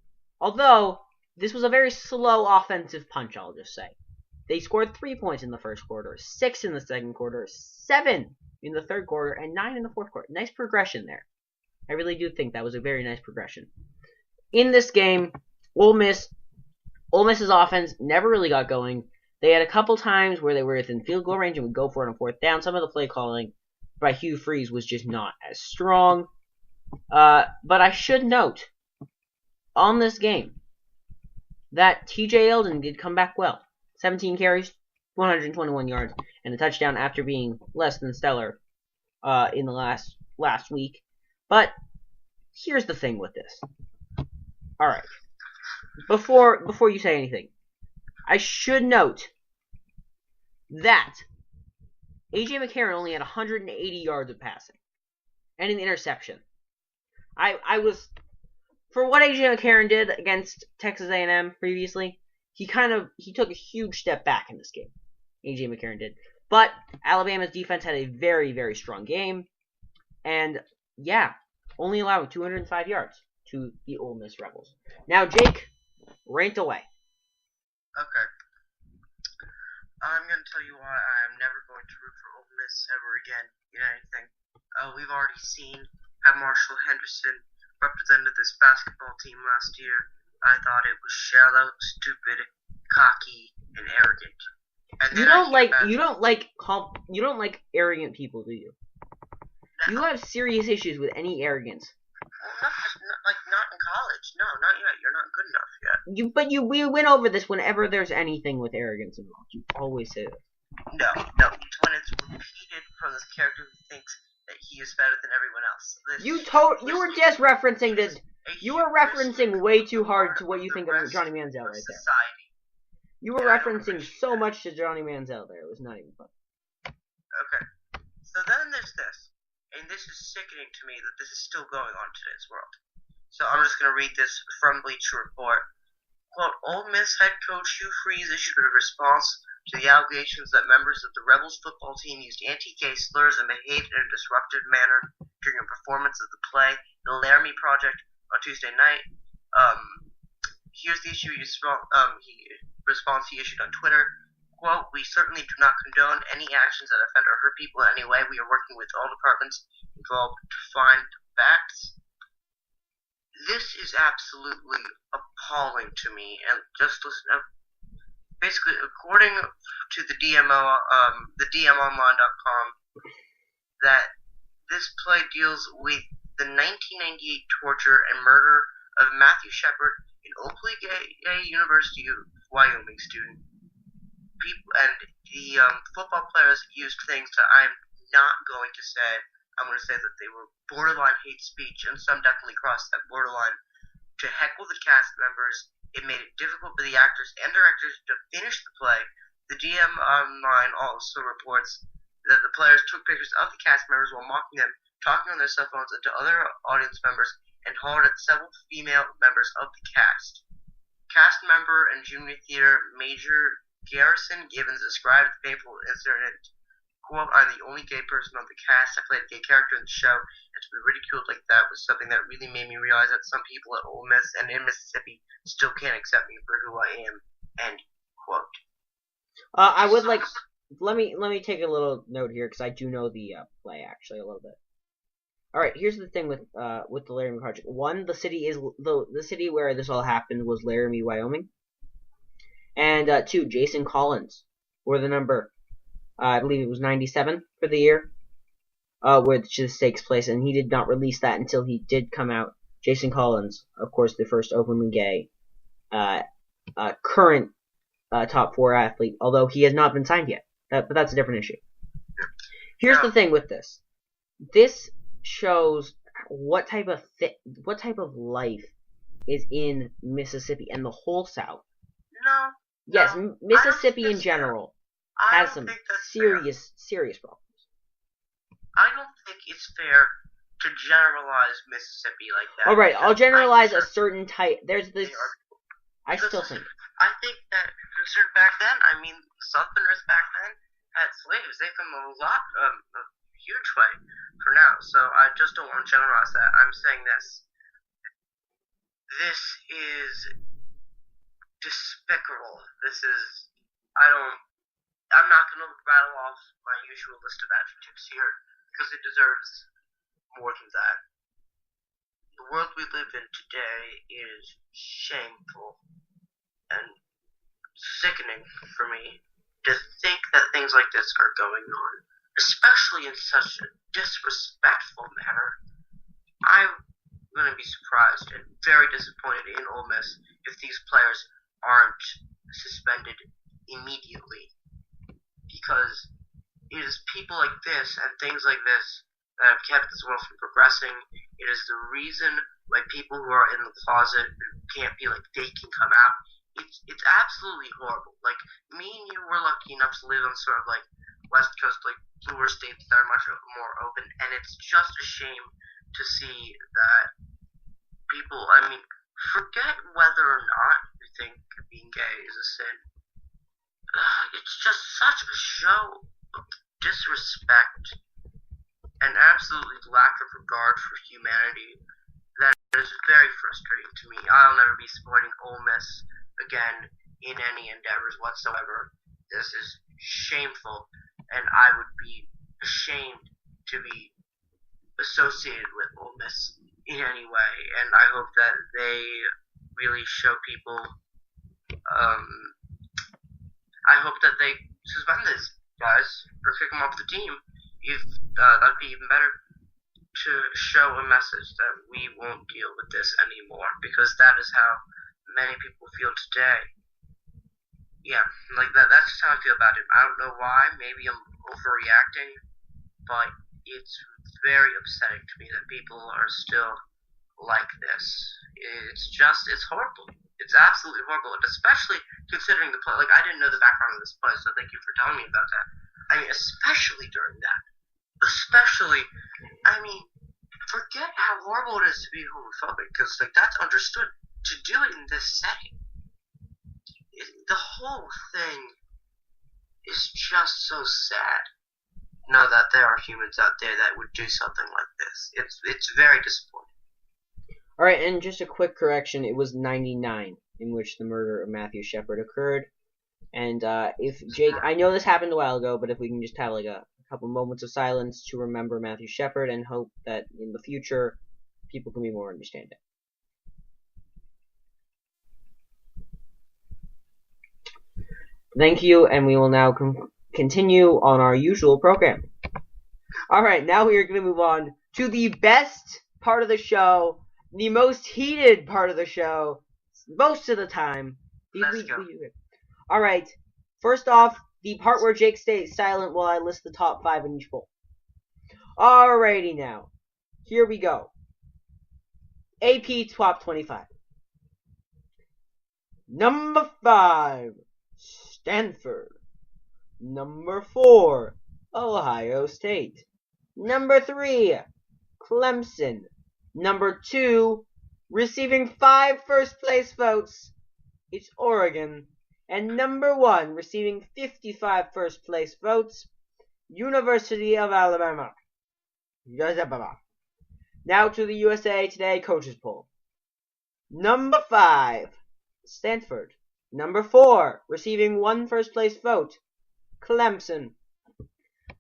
[SPEAKER 1] Although, this was a very slow offensive punch, I'll just say. They scored 3 points in the first quarter, 6 in the second quarter, 7 in the third quarter, and 9 in the fourth quarter. Nice progression there. I really do think that was a very nice progression. In this game, Ole Miss's offense never really got going. They had a couple times where they were within field goal range and would go for it on fourth down. Some of the play calling by Hugh Freeze was just not as strong. But I should note, on this game, that TJ Eldon did come back well. 17 carries, 121 yards, and a touchdown after being less than stellar in the last week. But here's the thing with this. Alright. Before you say anything, I should note that A.J. McCarron only had 180 yards of passing and an interception. I was, for what A.J. McCarron did against Texas A&M previously, he took a huge step back in this game. A.J. McCarron did. But Alabama's defense had a very, very strong game. And, yeah, only allowing 205 yards to the Ole Miss Rebels. Now, Jake, rant away.
[SPEAKER 2] Okay. I'm going to tell you why I am never going to root for Ole Miss ever again in anything. We've already seen how Marshall Henderson represented this basketball team last year. I thought it was shallow, stupid, cocky, and arrogant. And
[SPEAKER 1] you don't like arrogant people, do you? No. You have serious issues with any arrogance.
[SPEAKER 2] Not in college. No, not yet. You're not good enough yet.
[SPEAKER 1] We went over this whenever there's anything with arrogance involved. You always say that.
[SPEAKER 2] No. It's when it's repeated from this character who thinks that he is better than everyone else.
[SPEAKER 1] You were just referencing this. You were referencing way too hard to what you think of Johnny Manziel right there. You were referencing so much to Johnny Manziel there. It was not even fun.
[SPEAKER 2] Okay. So then there's this. And this is sickening to me that this is still going on in today's world. So I'm just going to read this from Bleacher Report. Quote, Ole Miss head coach Hugh Freeze issued a response to the allegations that members of the Rebels football team used anti-gay slurs and behaved in a disruptive manner during a performance of the play The Laramie Project on Tuesday night. Here's the issue response he issued on Twitter. Quote, we certainly do not condone any actions that offend or hurt people in any way. We are working with all departments involved to find the facts. This is absolutely appalling to me. And just listen, basically, according to the DMOnline.com, that this play deals with the 1998 torture and murder of Matthew Shepard, an Oakley University of Wyoming student. People and the football players used things that I'm not going to say. I'm going to say that they were borderline hate speech, and some definitely crossed that borderline to heckle the cast members. It made it difficult for the actors and directors to finish the play. The DM Online also reports that the players took pictures of the cast members while mocking them talking on their cell phones to other audience members, and hollered at several female members of the cast. Cast member and junior theater major Garrison Gibbons described the painful incident. Quote, I'm the only gay person on the cast. I played a gay character in the show, and to be ridiculed like that was something that really made me realize that some people at Ole Miss and in Mississippi still can't accept me for who I am. End quote.
[SPEAKER 1] I would like. Let me take a little note here because I do know the play actually a little bit. All right, here's the thing with the Laramie Project. One, the city is the city where this all happened was Laramie, Wyoming, and two, Jason Collins, or the number. I believe it was 97 for the year, which this takes place, and he did not release that until he did come out. Jason Collins, of course, the first openly gay, current top 4 athlete, although he has not been signed yet. But that's a different issue. Here's the thing with this. This shows what type of life is in Mississippi and the whole South.
[SPEAKER 2] No.
[SPEAKER 1] Yes,
[SPEAKER 2] no,
[SPEAKER 1] Mississippi in general has some serious problems.
[SPEAKER 2] I don't think it's fair to generalize Mississippi like that.
[SPEAKER 1] All right, I'll generalize a certain type. There's this. I still think.
[SPEAKER 2] I think that considered back then, I mean, Southerners back then had slaves. They come a lot, a huge way for now. So I just don't want to generalize that. I'm saying this. This is despicable. This is. I'm not going to rattle off my usual list of adjectives here because it deserves more than that. The world we live in today is shameful and sickening for me to think that things like this are going on, especially in such a disrespectful manner. I'm going to be surprised and very disappointed in Ole Miss if these players aren't suspended immediately, because it is people like this and things like this that have kept this world from progressing. It is the reason why people who are in the closet can't be like they can come out. It's absolutely horrible. Like, me and you were lucky enough to live on sort of like West Coast, like bluer states that are much more open, and it's just a shame to see that people, I mean, forget whether or not you think being gay is a sin. It's just such a show of disrespect and absolutely lack of regard for humanity that is very frustrating to me. I'll never be supporting Ole Miss again in any endeavors whatsoever. This is shameful, and I would be ashamed to be associated with Ole Miss in any way, and I hope that they really show people, I hope that they suspend this guys or kick them off the team. If that'd be even better to show a message that we won't deal with this anymore, because that is how many people feel today. Yeah, like that's just how I feel about it. I don't know why. Maybe I'm overreacting, but it's very upsetting to me that people are still like this. It's horrible. It's absolutely horrible, and especially considering the play. Like, I didn't know the background of this play, so thank you for telling me about that. I mean, especially during that. I mean, forget how horrible it is to be homophobic, because, like, that's understood. To do it in this setting, the whole thing is just so sad. Know that there are humans out there that would do something like this. It's very disappointing.
[SPEAKER 1] Alright, and just a quick correction, it was 99 in which the murder of Matthew Shepard occurred. And if Jake, I know this happened a while ago, but if we can just have like a couple moments of silence to remember Matthew Shepard and hope that in the future people can be more understanding. Thank you, and we will now continue on our usual program. Alright, now we are going to move on to the best part of the show, the most heated part of the show, most of the time. Alright, first off, the part where Jake stays silent while I list the top 5 in each poll. Alrighty now, here we go. AP Top 25. Number 5, Stanford. Number 4, Ohio State. Number 3, Clemson. Number 2, receiving 5 first-place votes, it's Oregon. And number 1, receiving 55 first-place votes, University of Alabama. Now to the USA Today Coaches Poll. Number 5, Stanford. Number 4, receiving 1 first-place vote, Clemson.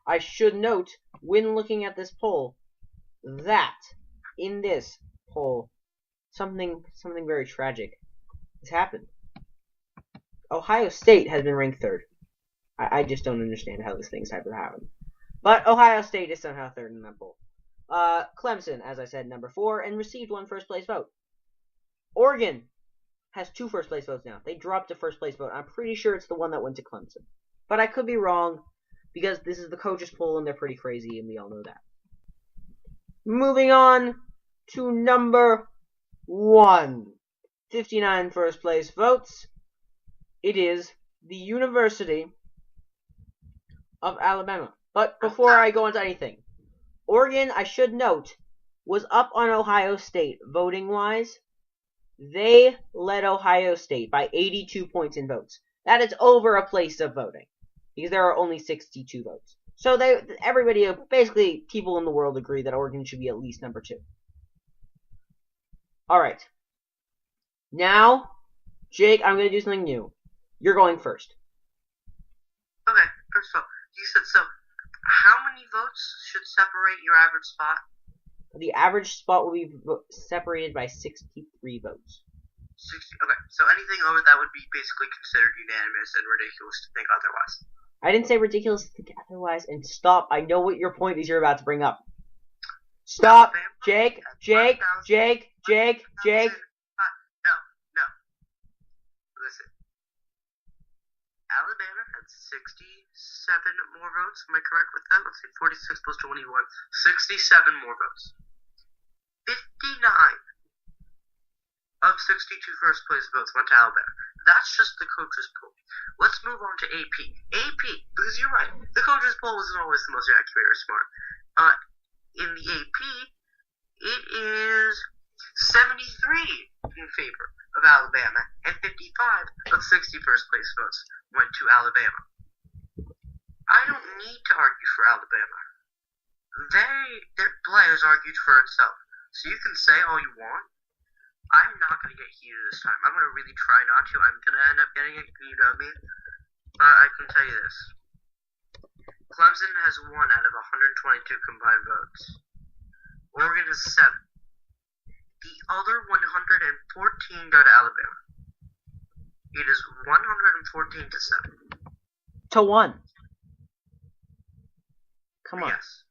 [SPEAKER 1] I should note, when looking at this poll, that in this poll, something very tragic has happened. Ohio State has been ranked 3rd. I just don't understand how this thing's happened. But Ohio State is somehow 3rd in that poll. Clemson, as I said, number 4, and received 1 first-place vote. Oregon has 2 first-place votes now. They dropped a first-place vote. I'm pretty sure it's the one that went to Clemson. But I could be wrong, because this is the coaches poll, and they're pretty crazy, and we all know that. Moving on to number 1. 59 first-place votes. It is the University of Alabama. But before I go into anything, Oregon, I should note, was up on Ohio State voting-wise. They led Ohio State by 82 points in votes. That is over a place of voting, because there are only 62 votes. So everybody, basically people in the world agree that Oregon should be at least number 2. Alright. Now, Jake, I'm going to do something new. You're going first.
[SPEAKER 2] Okay, first of all, you said so. How many votes should separate your average spot?
[SPEAKER 1] The average spot will be separated by 63 votes.
[SPEAKER 2] 60. Okay, so anything over that would be basically considered unanimous and ridiculous to think otherwise.
[SPEAKER 1] I didn't say ridiculous to think otherwise, and stop. I know what your point is you're about to bring up. Stop! Jake! Jake! Jake! Jake! Jake!
[SPEAKER 2] No. Listen. Alabama had 67 more votes. Am I correct with that? Let's see, 46 plus 21. 67 more votes. 59 of 62 first place votes went to Alabama. That's just the coaches poll. Let's move on to AP. AP, because you're right, the coaches poll isn't always the most accurate or smart. In the AP, it is 73 in favor of Alabama, and 55 of 60 first place votes went to Alabama. I don't need to argue for Alabama. Their players argued for itself. So you can say all you want. I'm not going to get heated this time. I'm going to really try not to. I'm going to end up getting it, you know me. But I can tell you this. Clemson has 1 out of 122 combined votes. Oregon has 7. The other 114 go to Alabama. It is 114 to 7.
[SPEAKER 1] To 1. Come on.
[SPEAKER 2] Yes.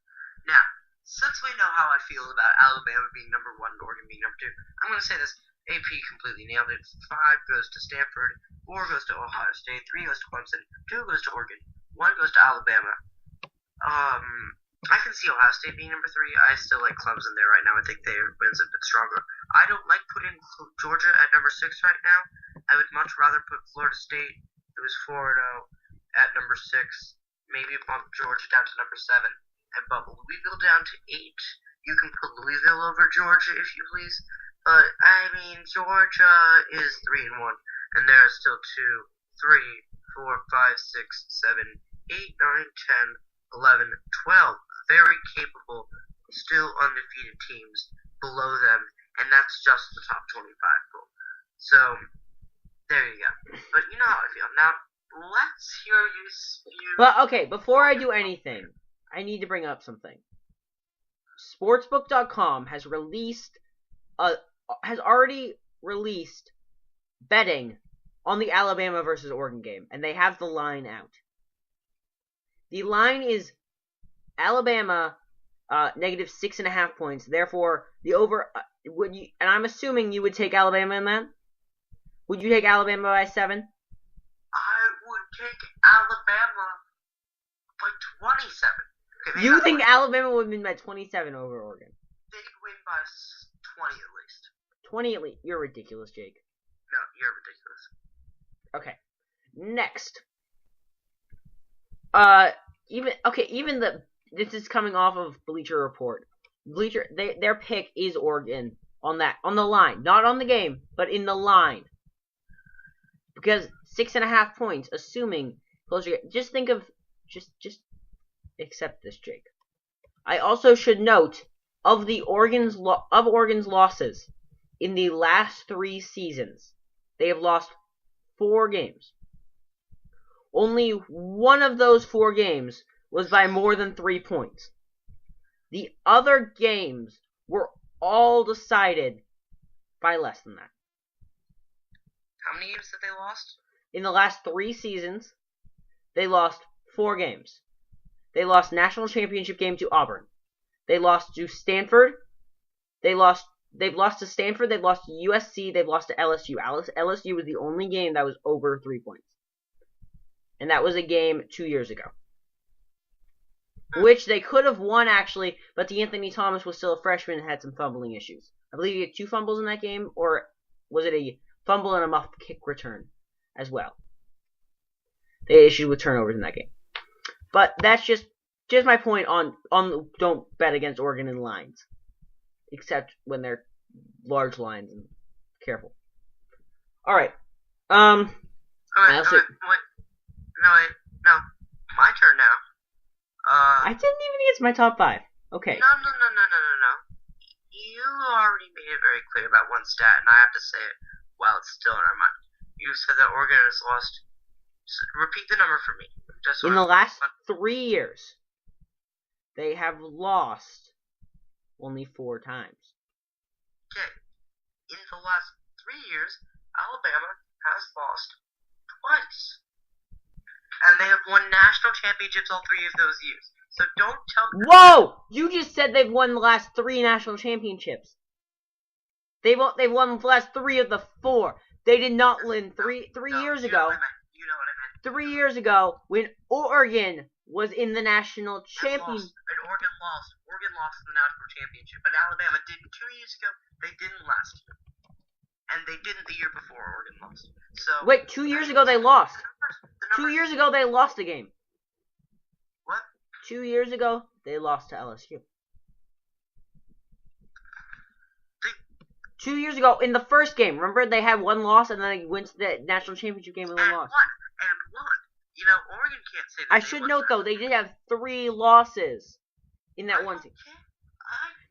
[SPEAKER 2] Now, since we know how I feel about Alabama being number 1 and Oregon being number 2, I'm going to say this. AP completely nailed it. 5 goes to Stanford, 4 goes to Ohio State, 3 goes to Clemson, 2 goes to Oregon, 1 goes to Alabama. I can see Ohio State being number 3. I still like Clemson there right now. I think their wins a bit stronger. I don't like putting Georgia at number 6 right now. I would much rather put Florida State, who is 4-0, at number 6. Maybe bump Georgia down to number 7. And bump Louisville down to 8. You can put Louisville over Georgia if you please. But, I mean, Georgia is 3-1. And there are still 2, 3, 4, 5, 6, 7, 8, 9, 10, 11, 12 very capable, still undefeated teams below them, and that's just the top 25 pool. So, there you go. But you know how I feel. Now, let's hear you spew.
[SPEAKER 1] Well, okay, before I do anything, I need to bring up something. Sportsbook.com has already released betting on the Alabama versus Oregon game, and they have the line out. The line is Alabama negative 6.5 points. Therefore, the over and I'm assuming you would take Alabama in that. Would you take Alabama by 7?
[SPEAKER 2] I would take Alabama by 27. Okay,
[SPEAKER 1] you think Alabama would win by 27 over Oregon?
[SPEAKER 2] They'd win by 20 at least.
[SPEAKER 1] 20 at least. You're ridiculous, Jake.
[SPEAKER 2] No, you're ridiculous.
[SPEAKER 1] Okay. Next. This is coming off of Bleacher Report. Their pick is Oregon on the line, not on the game, but in the line. Because 6.5 points, assuming closer. Just think of just accept this, Jake. I also should note of Oregon's losses in the last 3 seasons, they have lost 4 games. Only one of those 4 games was by more than 3 points. The other games were all decided by less than that.
[SPEAKER 2] How many games have they lost?
[SPEAKER 1] In the last 3 seasons, they lost 4 games. They lost national championship game to Auburn. They lost to Stanford. They've lost to Stanford. They've lost to USC. They've lost to LSU. LSU was the only game that was over 3 points. And that was a game 2 years ago. Which they could have won, actually, but D'Anthony Thomas was still a freshman and had some fumbling issues. I believe he had 2 fumbles in that game, or was it a fumble and a muff kick return as well? They had issues with turnovers in that game. But that's just my point on don't bet against Oregon in lines. Except when they're large lines, and careful. Alright.
[SPEAKER 2] Wait. No. My turn now.
[SPEAKER 1] I didn't even get to my top 5. Okay.
[SPEAKER 2] No. You already made it very clear about one stat, and I have to say it while it's still in our mind. You said that Oregon has lost. Repeat the number for me.
[SPEAKER 1] In the last 3 years, they have lost only 4 times.
[SPEAKER 2] Okay. In the last 3 years, Alabama has lost twice. And they have won national championships all 3 of those years. So don't tell me.
[SPEAKER 1] Whoa! You just said they've won the last 3 national championships. They've won the last 3 of the 4. They did not win 3 years ago.
[SPEAKER 2] You know what I meant.
[SPEAKER 1] 3 years ago, when Oregon was in the national championship.
[SPEAKER 2] And Oregon lost. Oregon lost the national championship. But Alabama didn't 2 years ago. They didn't last year. And they didn't the year before Oregon lost. So
[SPEAKER 1] wait, 2 years ago they lost. 2 years ago they lost a game.
[SPEAKER 2] What?
[SPEAKER 1] 2 years ago they lost to LSU. 2 years ago in the first game, remember they had 1 loss and then they went to the national championship game and 1 loss.
[SPEAKER 2] And won. You know, Oregon can't say that.
[SPEAKER 1] I should note though, they did have 3 losses in that one team.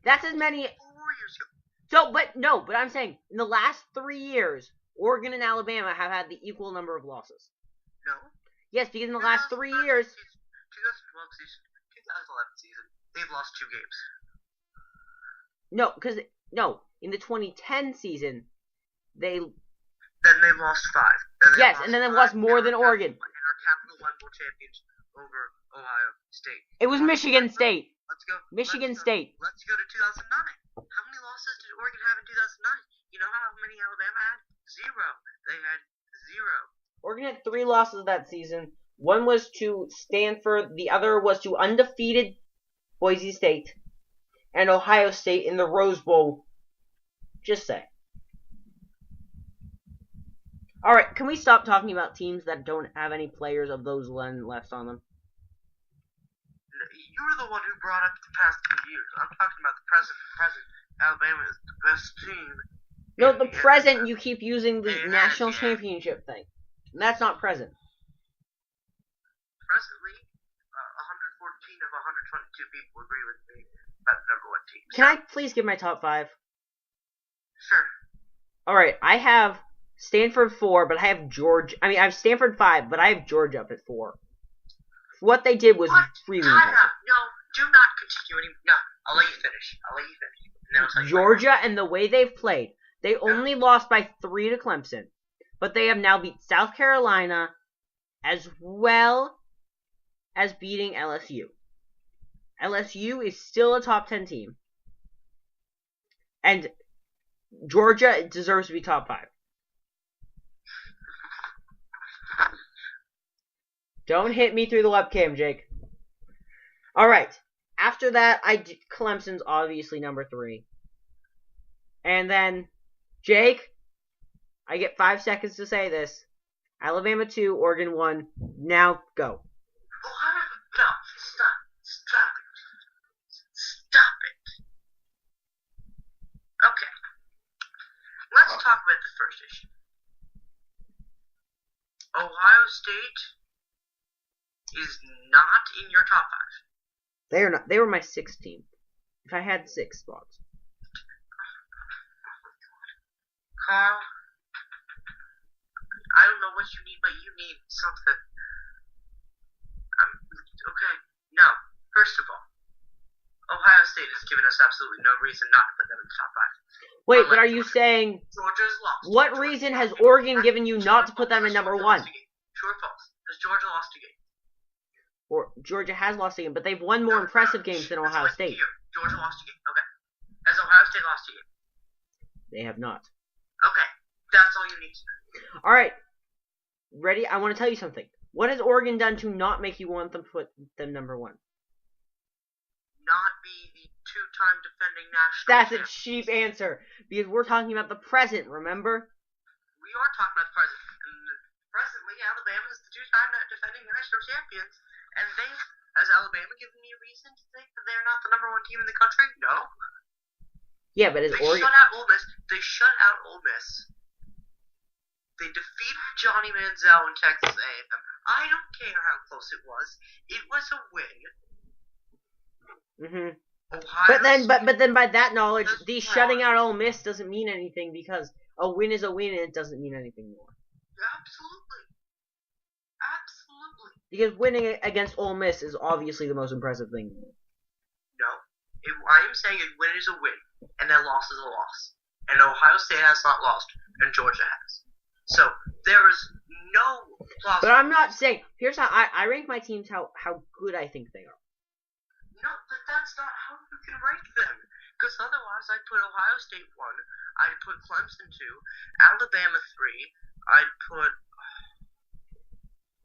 [SPEAKER 1] That's as many.
[SPEAKER 2] 4 years ago.
[SPEAKER 1] So, but I'm saying in the last 3 years, Oregon and Alabama have had the equal number of losses.
[SPEAKER 2] No.
[SPEAKER 1] Yes, because in the last 3 years.
[SPEAKER 2] 2012 season, 2011 season, they've lost 2 games.
[SPEAKER 1] No, in the 2010 season,
[SPEAKER 2] Then they've lost 5.
[SPEAKER 1] And then they've lost more than Oregon.
[SPEAKER 2] And our Capital One Bowl champions over Ohio State.
[SPEAKER 1] It was Michigan State.
[SPEAKER 2] Let's go.
[SPEAKER 1] Michigan State.
[SPEAKER 2] Let's go to 2009. How many losses did Oregon have in 2009? You know how many Alabama had? 0. They had 0.
[SPEAKER 1] Oregon had 3 losses that season. One was to Stanford. The other was to undefeated Boise State and Ohio State in the Rose Bowl. Just say. Alright, can we stop talking about teams that don't have any players of those left on them?
[SPEAKER 2] You were the one who brought up the past 2 years. I'm talking about the present. Alabama is the best team.
[SPEAKER 1] No, the present, you keep using the national championship thing. And that's not present.
[SPEAKER 2] Presently, 114 of 122 people agree with me about the number 1 team.
[SPEAKER 1] Can I please give my top 5?
[SPEAKER 2] Sure.
[SPEAKER 1] Alright, I have Stanford 4, but I have Georgia. I have Stanford 5, but I have Georgia up at 4. What they did was really impressive.
[SPEAKER 2] No, do not continue anymore. No, I'll let you finish. And then I'll tell you
[SPEAKER 1] Georgia and the way they've played, they only lost by 3 to Clemson, but they have now beat South Carolina as well as beating LSU. LSU is still a top 10 team. And Georgia deserves to be top 5. Don't hit me through the webcam, Jake. Alright. After that, Clemson's obviously number 3. And then, Jake, I get 5 seconds to say this. Alabama 2, Oregon 1. Now, go.
[SPEAKER 2] No, stop it. State is not in your top 5.
[SPEAKER 1] They are not. They were my 6th team. If I had 6 spots.
[SPEAKER 2] Carl, I don't know what you need, but you need something. Okay. Now, first of all, Ohio State has given us absolutely no reason not to put them in the top 5.
[SPEAKER 1] Wait, but are you saying...
[SPEAKER 2] Georgia's lost.
[SPEAKER 1] What reason has Oregon given you not to put them in number 1?
[SPEAKER 2] True or false? Has Georgia lost a game?
[SPEAKER 1] Or Georgia has lost a game, but they've won more impressive games than Ohio State.
[SPEAKER 2] Georgia lost a game. Okay. Has Ohio State lost a game?
[SPEAKER 1] They have not.
[SPEAKER 2] Okay. That's all you need to know.
[SPEAKER 1] Alright. Ready? I want to tell you something. What has Oregon done to not make you want them to put them number 1?
[SPEAKER 2] Not be the 2-time defending national
[SPEAKER 1] That's a
[SPEAKER 2] champion.
[SPEAKER 1] cheap answer. Because we're talking about the present, remember?
[SPEAKER 2] We are talking about the present. Presently, Alabama is the 2-time defending national champions. And has Alabama given me a reason to think that they're not the number 1 team in the country? No.
[SPEAKER 1] Yeah, but is Oregon...
[SPEAKER 2] shut out Ole Miss. They shut out Ole Miss. They defeated Johnny Manziel in Texas A&M. I don't care how close it was. It was a win.
[SPEAKER 1] Mm-hmm.
[SPEAKER 2] Ohio
[SPEAKER 1] But then by that knowledge, the shutting out Ole Miss doesn't mean anything because a win is a win and it doesn't mean anything more.
[SPEAKER 2] Absolutely. Absolutely.
[SPEAKER 1] Because winning against Ole Miss is obviously the most impressive thing.
[SPEAKER 2] No. I am saying a win is a win, and a loss is a loss. And Ohio State has not lost, and Georgia has. So, there is no loss.
[SPEAKER 1] But I'm not saying... Here's how I rank my teams how good I think they are.
[SPEAKER 2] No, but that's not how you can rank them. Because otherwise, I'd put Ohio State 1, I'd put Clemson 2, Alabama 3, I'd put...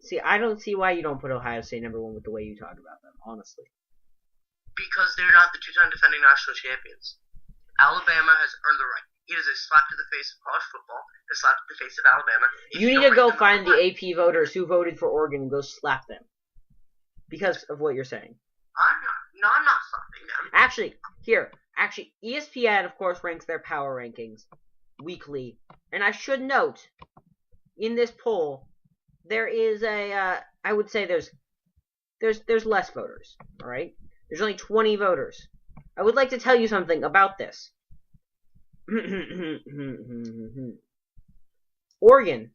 [SPEAKER 1] See, I don't see why you don't put Ohio State number 1 with the way you talk about them, honestly.
[SPEAKER 2] Because they're not the 2-time defending national champions. Alabama has earned the right. It is a slap to the face of college football, a slap to the face of Alabama.
[SPEAKER 1] You need to go find the AP voters who voted for Oregon and go slap them. Because of what you're saying.
[SPEAKER 2] I'm not slapping them.
[SPEAKER 1] Actually, ESPN, of course, ranks their power rankings weekly. And I should note, in this poll, there is I would say there's less voters, alright? There's only 20 voters. I would like to tell you something about this. Oregon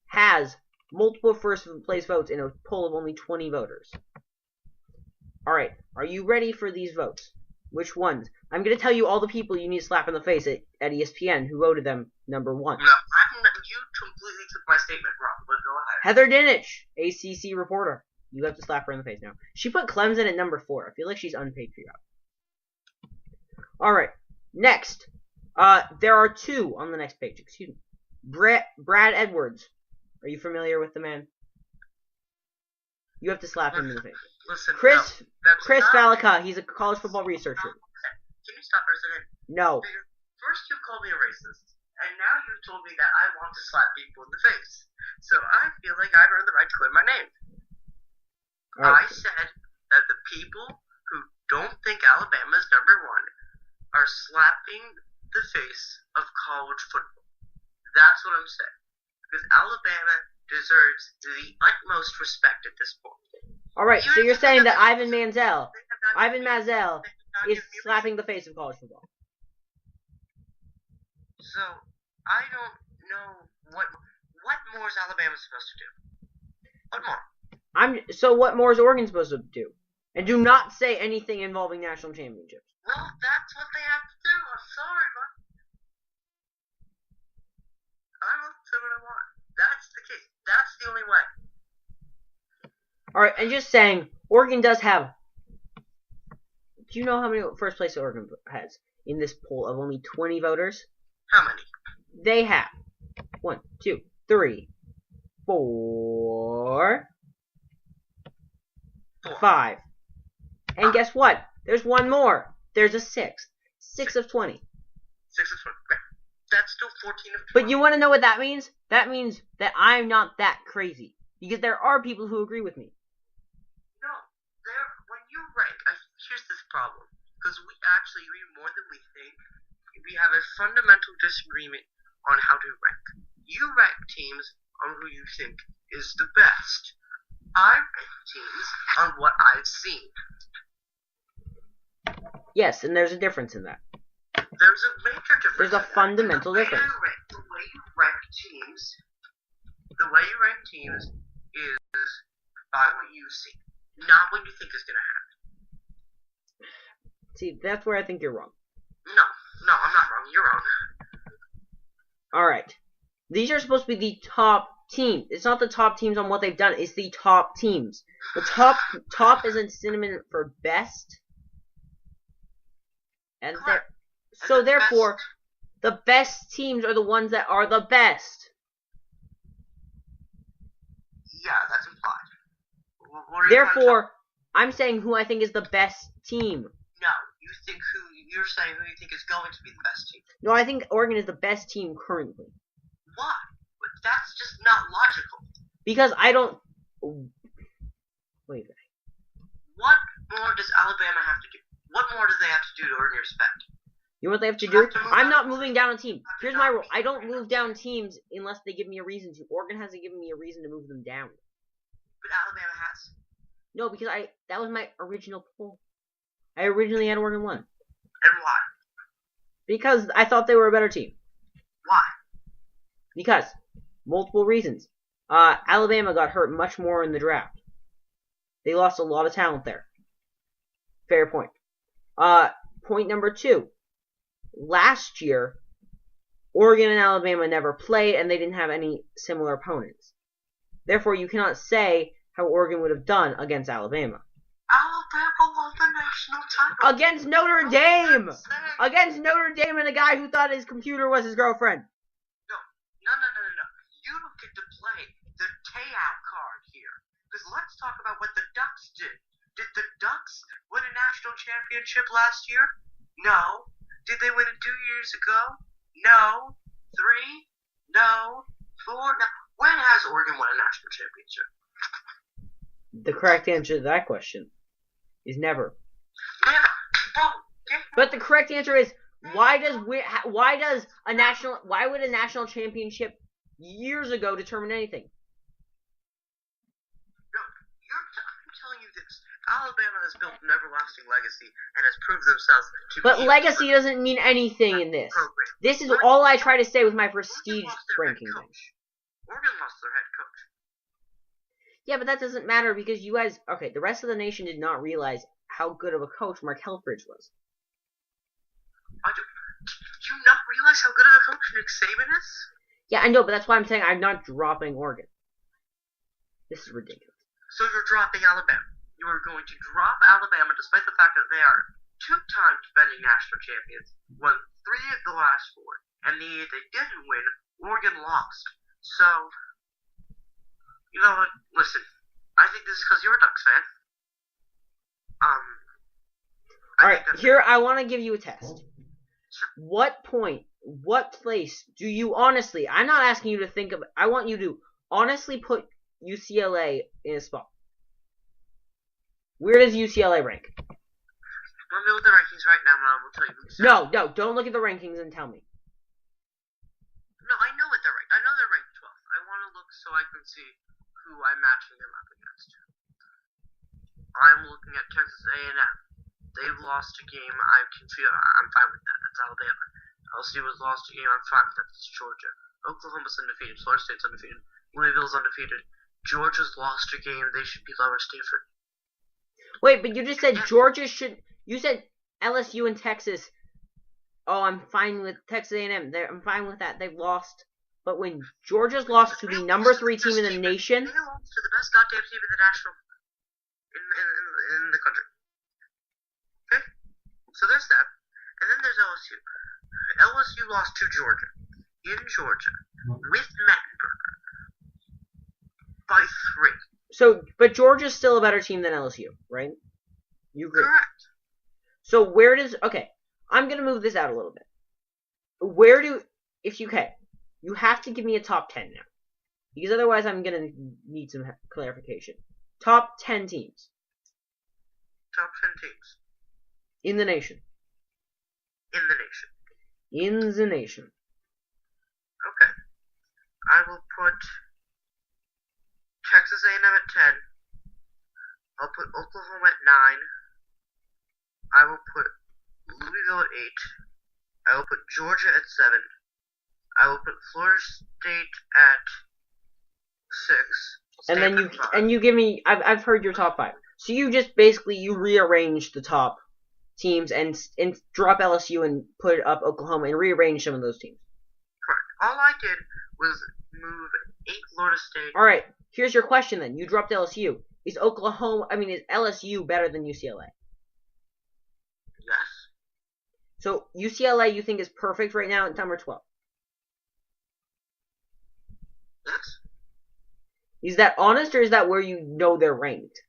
[SPEAKER 1] has multiple first place votes in a poll of only 20 voters. Alright, are you ready for these votes? Which ones? I'm going to tell you all the people you need to slap in the face at ESPN who voted them number 1.
[SPEAKER 2] No, you completely took my statement wrong, but go ahead.
[SPEAKER 1] Heather Dinich, ACC reporter. You have to slap her in the face now. She put Clemson at number 4. I feel like she's unpatriotic. Alright, next. There are 2 on the next page. Excuse me. Brad Edwards. Are you familiar with the man? You have to slap him in the face.
[SPEAKER 2] Listen,
[SPEAKER 1] Chris
[SPEAKER 2] not...
[SPEAKER 1] Valica. He's a college football researcher.
[SPEAKER 2] Can you stop for a second?
[SPEAKER 1] No.
[SPEAKER 2] First you called me a racist, and now you've told me that I want to slap people in the face. So I feel like I've earned the right to clear my name. Right. I said that the people who don't think Alabama's number 1 are slapping the face of college football. That's what I'm saying. Because Alabama deserves the utmost respect at this point.
[SPEAKER 1] Alright, so you're saying that Ivan Manziel is slapping the face of college football.
[SPEAKER 2] So, I don't know what more is Alabama supposed to do? What more?
[SPEAKER 1] So what more is Oregon supposed to do? And do not say anything involving national championships.
[SPEAKER 2] Well, that's what they have to do. I'm sorry, but I'm up to what I want. That's the case. That's the only way.
[SPEAKER 1] Alright, and just saying, Oregon does have... Do you know how many first place Oregon has in this poll of only 20 voters?
[SPEAKER 2] How many?
[SPEAKER 1] They have 1, 2, 3, 4, 5. And guess what? There's one more. There's a 6th. 6 of 20.
[SPEAKER 2] 6 of 20. Okay. That's still 14 of 20.
[SPEAKER 1] But you want to know what that means? That means that I'm not that crazy. Because there are people who agree with me.
[SPEAKER 2] No. When you rank, here's this problem. Because we actually agree more than we think. We have a fundamental disagreement on how to rank. You rank teams on who you think is the best. I rank teams on what I've seen.
[SPEAKER 1] Yes, and there's a difference in that.
[SPEAKER 2] There's a major difference.
[SPEAKER 1] There's a fundamental difference.
[SPEAKER 2] The way you rank teams is by what you see, not what you think is going to happen.
[SPEAKER 1] See, that's where I think you're wrong.
[SPEAKER 2] No, I'm not wrong. You're wrong.
[SPEAKER 1] Alright. These are supposed to be the top teams. It's not the top teams on what they've done. It's the top teams. The top is a synonym for best. And therefore, the best teams are the ones that are the best.
[SPEAKER 2] Yeah, that's implied.
[SPEAKER 1] Therefore, I'm saying who I think is the best team.
[SPEAKER 2] No, you're saying who you think is going to be the best team.
[SPEAKER 1] No, I think Oregon is the best team currently.
[SPEAKER 2] Why? But that's just not logical.
[SPEAKER 1] Because I don't... Wait a minute.
[SPEAKER 2] What more does Alabama have to do? What more do they have to do to earn your respect?
[SPEAKER 1] You know what they have to do? I'm not moving down a team. Here's my rule. I don't move down teams unless they give me a reason to. Oregon hasn't given me a reason to move them down.
[SPEAKER 2] But Alabama has.
[SPEAKER 1] No, because that was my original poll. I originally had Oregon 1.
[SPEAKER 2] And why?
[SPEAKER 1] Because I thought they were a better team.
[SPEAKER 2] Why?
[SPEAKER 1] Because. Multiple reasons. Alabama got hurt much more in the draft. They lost a lot of talent there. Fair point. Point number 2. Last year, Oregon and Alabama never played, and they didn't have any similar opponents. Therefore, you cannot say how Oregon would have done against Alabama.
[SPEAKER 2] Alabama won the national title.
[SPEAKER 1] Against Notre Dame! Against Notre Dame and a guy who thought his computer was his girlfriend.
[SPEAKER 2] No. You don't get to play the Teow card here. Because let's talk about what the Ducks did. Did the Ducks win a national championship last year? No. Did they win it 2 years ago? No. 3? No. 4? No. When has Oregon won a national championship?
[SPEAKER 1] The correct answer to that question is never.
[SPEAKER 2] Never.
[SPEAKER 1] But the correct answer is why would a national championship years ago determine anything?
[SPEAKER 2] No, I'm telling you this. Alabama has built an everlasting legacy and has proved themselves to
[SPEAKER 1] But
[SPEAKER 2] be
[SPEAKER 1] legacy doesn't mean anything in this.
[SPEAKER 2] program.
[SPEAKER 1] This is all I try to say with my prestige
[SPEAKER 2] Oregon lost their head
[SPEAKER 1] ranking thing.
[SPEAKER 2] coach. Oregon lost their head coach.
[SPEAKER 1] Yeah, but that doesn't matter because you guys... Okay, the rest of the nation did not realize how good of a coach Mark Helfrich was.
[SPEAKER 2] Do you not realize how good of a coach Nick Saban is?
[SPEAKER 1] Yeah, I know, but that's why I'm saying I'm not dropping Oregon. This is ridiculous.
[SPEAKER 2] So you're dropping Alabama. You are going to drop Alabama despite the fact that they are 2-time defending national champions, won 3 of the last 4, and the year they didn't win, Oregon lost. So, you know what? Listen, I think this is because you're a Ducks fan.
[SPEAKER 1] Alright, here I want to give you a test. What point, what place do you honestly, I'm not asking you to think of, I want you to honestly put UCLA in a spot. Where does UCLA rank?
[SPEAKER 2] Let me look at the rankings right now, Mom. We'll tell you.
[SPEAKER 1] No, don't look at the rankings and tell me.
[SPEAKER 2] No, I know what they're ranked. I know they're ranked 12th. I want to look so I can see who I'm matching them up against. I'm looking at Texas A&M. They've lost a game. I'm fine with that. That's Alabama. LSU has lost a game. I'm fine with that. That's Georgia. Oklahoma's undefeated. Florida State's undefeated. Louisville's undefeated. Georgia's lost a game. They should be lower. Stanford.
[SPEAKER 1] Wait, but you just said Georgia should. You said LSU and Texas. Oh, I'm fine with Texas A&M. I'm fine with that. They've lost. But when Georgia's lost to the number 3 team in the nation,
[SPEAKER 2] they lost to the best goddamn team in the national in the country. Okay, so there's that, and then there's LSU. LSU lost to Georgia in Georgia with Mettenberger by 3.
[SPEAKER 1] So, but Georgia's still a better team than LSU, right? You agree?
[SPEAKER 2] Correct.
[SPEAKER 1] So where does... Okay, I'm going to move this out a little bit. Where do... If you can, you have to give me a top 10 now. Because otherwise I'm going to need some clarification. Top 10 teams.
[SPEAKER 2] Top 10 teams.
[SPEAKER 1] In the nation.
[SPEAKER 2] In the nation.
[SPEAKER 1] In the nation.
[SPEAKER 2] Okay. I will put... Texas A&M at 10. I'll put Oklahoma at 9. I will put Louisville at 8. I will put Georgia at 7. I will put Florida State at 6.
[SPEAKER 1] And then you give me. I've heard your top 5. So you just basically you rearrange the top teams and drop LSU and put up Oklahoma and rearrange some of those teams.
[SPEAKER 2] Correct. All I did was move 8 Florida State.
[SPEAKER 1] All right. Here's your question then. You dropped LSU. Is LSU better than UCLA?
[SPEAKER 2] Yes.
[SPEAKER 1] So UCLA you think is perfect right now at number 12?
[SPEAKER 2] Yes.
[SPEAKER 1] Is that honest or is that where you know they're ranked?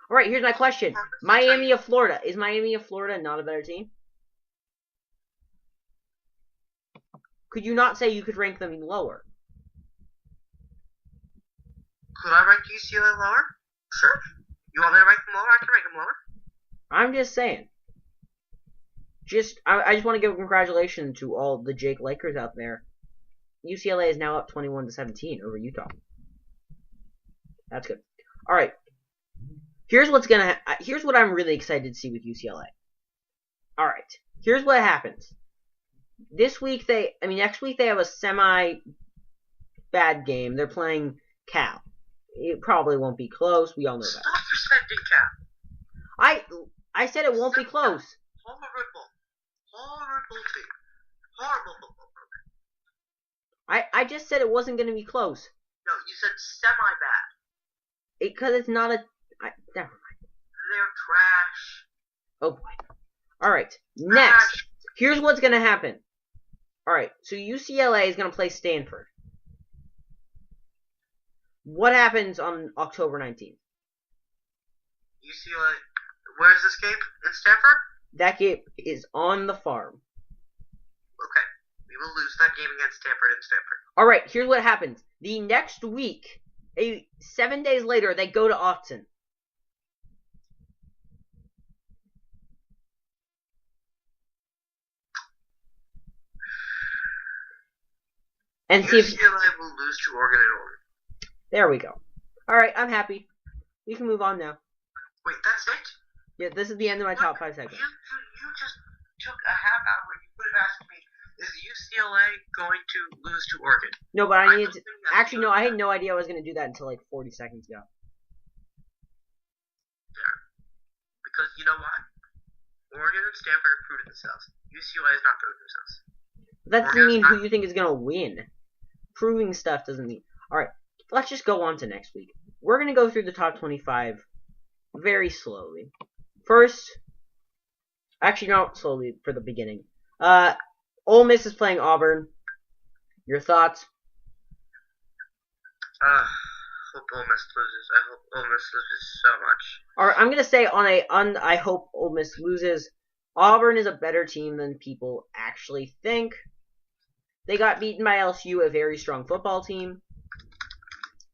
[SPEAKER 1] All right, here's my question. Miami of Florida. Is Miami of Florida not a better team? Could you not say you could rank them lower?
[SPEAKER 2] Could I rank UCLA lower? Sure. You want me to rank them lower? I can rank them lower.
[SPEAKER 1] I'm just saying. I just want to give congratulations to all the Jake Lakers out there. UCLA is now up 21-17 over Utah. That's good. All right. Here's what I'm really excited to see with UCLA. All right. Here's what happens. Next week they have a semi-bad game. They're playing Cal. It probably won't be close. We all know that.
[SPEAKER 2] Stop respecting Cal.
[SPEAKER 1] I said it won't be close.
[SPEAKER 2] Horrible team. Horrible football program.
[SPEAKER 1] I just said it wasn't going to be close.
[SPEAKER 2] No, you said semi-bad.
[SPEAKER 1] Because it's not a... never mind.
[SPEAKER 2] They're trash.
[SPEAKER 1] Oh boy. Alright, next. Here's what's going to happen. Alright, so UCLA is going to play Stanford. What happens on October 19th?
[SPEAKER 2] UCLA... Where's this game? In Stanford?
[SPEAKER 1] That game is on the farm.
[SPEAKER 2] Okay. We will lose that game against Stanford in Stanford.
[SPEAKER 1] Alright, here's what happens. The next week, 7 days later, they go to Austin. And see if
[SPEAKER 2] UCLA will lose to Oregon and Oregon.
[SPEAKER 1] There we go. Alright, I'm happy. We can move on now.
[SPEAKER 2] Wait, that's it?
[SPEAKER 1] Yeah, this is the end of my top 5 segments.
[SPEAKER 2] You just took a half hour. You could have asked me, is UCLA going to lose to Oregon?
[SPEAKER 1] No, but I needed to... Actually, no, I had no idea I was going to do that until like 40 seconds ago.
[SPEAKER 2] Yeah. Because you know what? Oregon and Stanford have proven themselves. UCLA has not proven themselves.
[SPEAKER 1] That doesn't mean who you think is going to win. Proving stuff doesn't mean... Alright, let's just go on to next week. We're going to go through the top 25 very slowly. First... Actually, not slowly, for the beginning. Ole Miss is playing Auburn. Your thoughts?
[SPEAKER 2] Hope Ole Miss loses. I hope Ole Miss loses so much.
[SPEAKER 1] Alright, I'm going to say I hope Ole Miss loses. Auburn is a better team than people actually think. They got beaten by LSU, a very strong football team.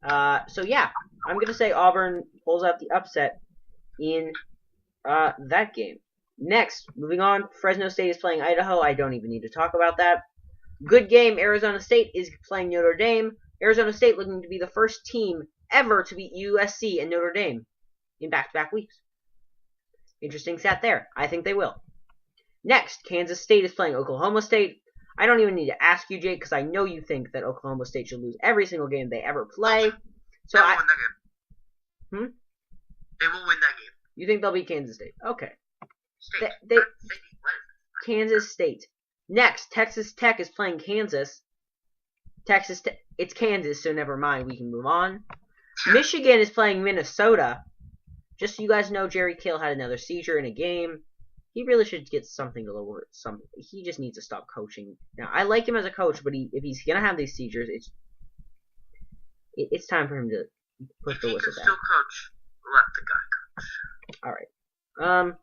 [SPEAKER 1] So yeah, I'm going to say Auburn pulls out the upset in that game. Next, moving on, Fresno State is playing Idaho. I don't even need to talk about that. Good game, Arizona State is playing Notre Dame. Arizona State looking to be the first team ever to beat USC and Notre Dame in back-to-back weeks. Interesting stat there. I think they will. Next, Kansas State is playing Oklahoma State. I don't even need to ask you, Jake, because I know you think that Oklahoma State should lose every single game they ever play. So
[SPEAKER 2] they will win that game. They will win that game.
[SPEAKER 1] You think they'll beat Kansas State? Okay.
[SPEAKER 2] State.
[SPEAKER 1] Kansas State. Next, Texas Tech is playing Kansas. It's Kansas, so never mind. We can move on. Michigan is playing Minnesota. Just so you guys know, Jerry Kill had another seizure in a game. He really should get something to lower something. He just needs to stop coaching. Now, I like him as a coach, but if he's gonna have these seizures, it's time for him to push the whistle down.
[SPEAKER 2] Still coach, let the guy coach.
[SPEAKER 1] All right.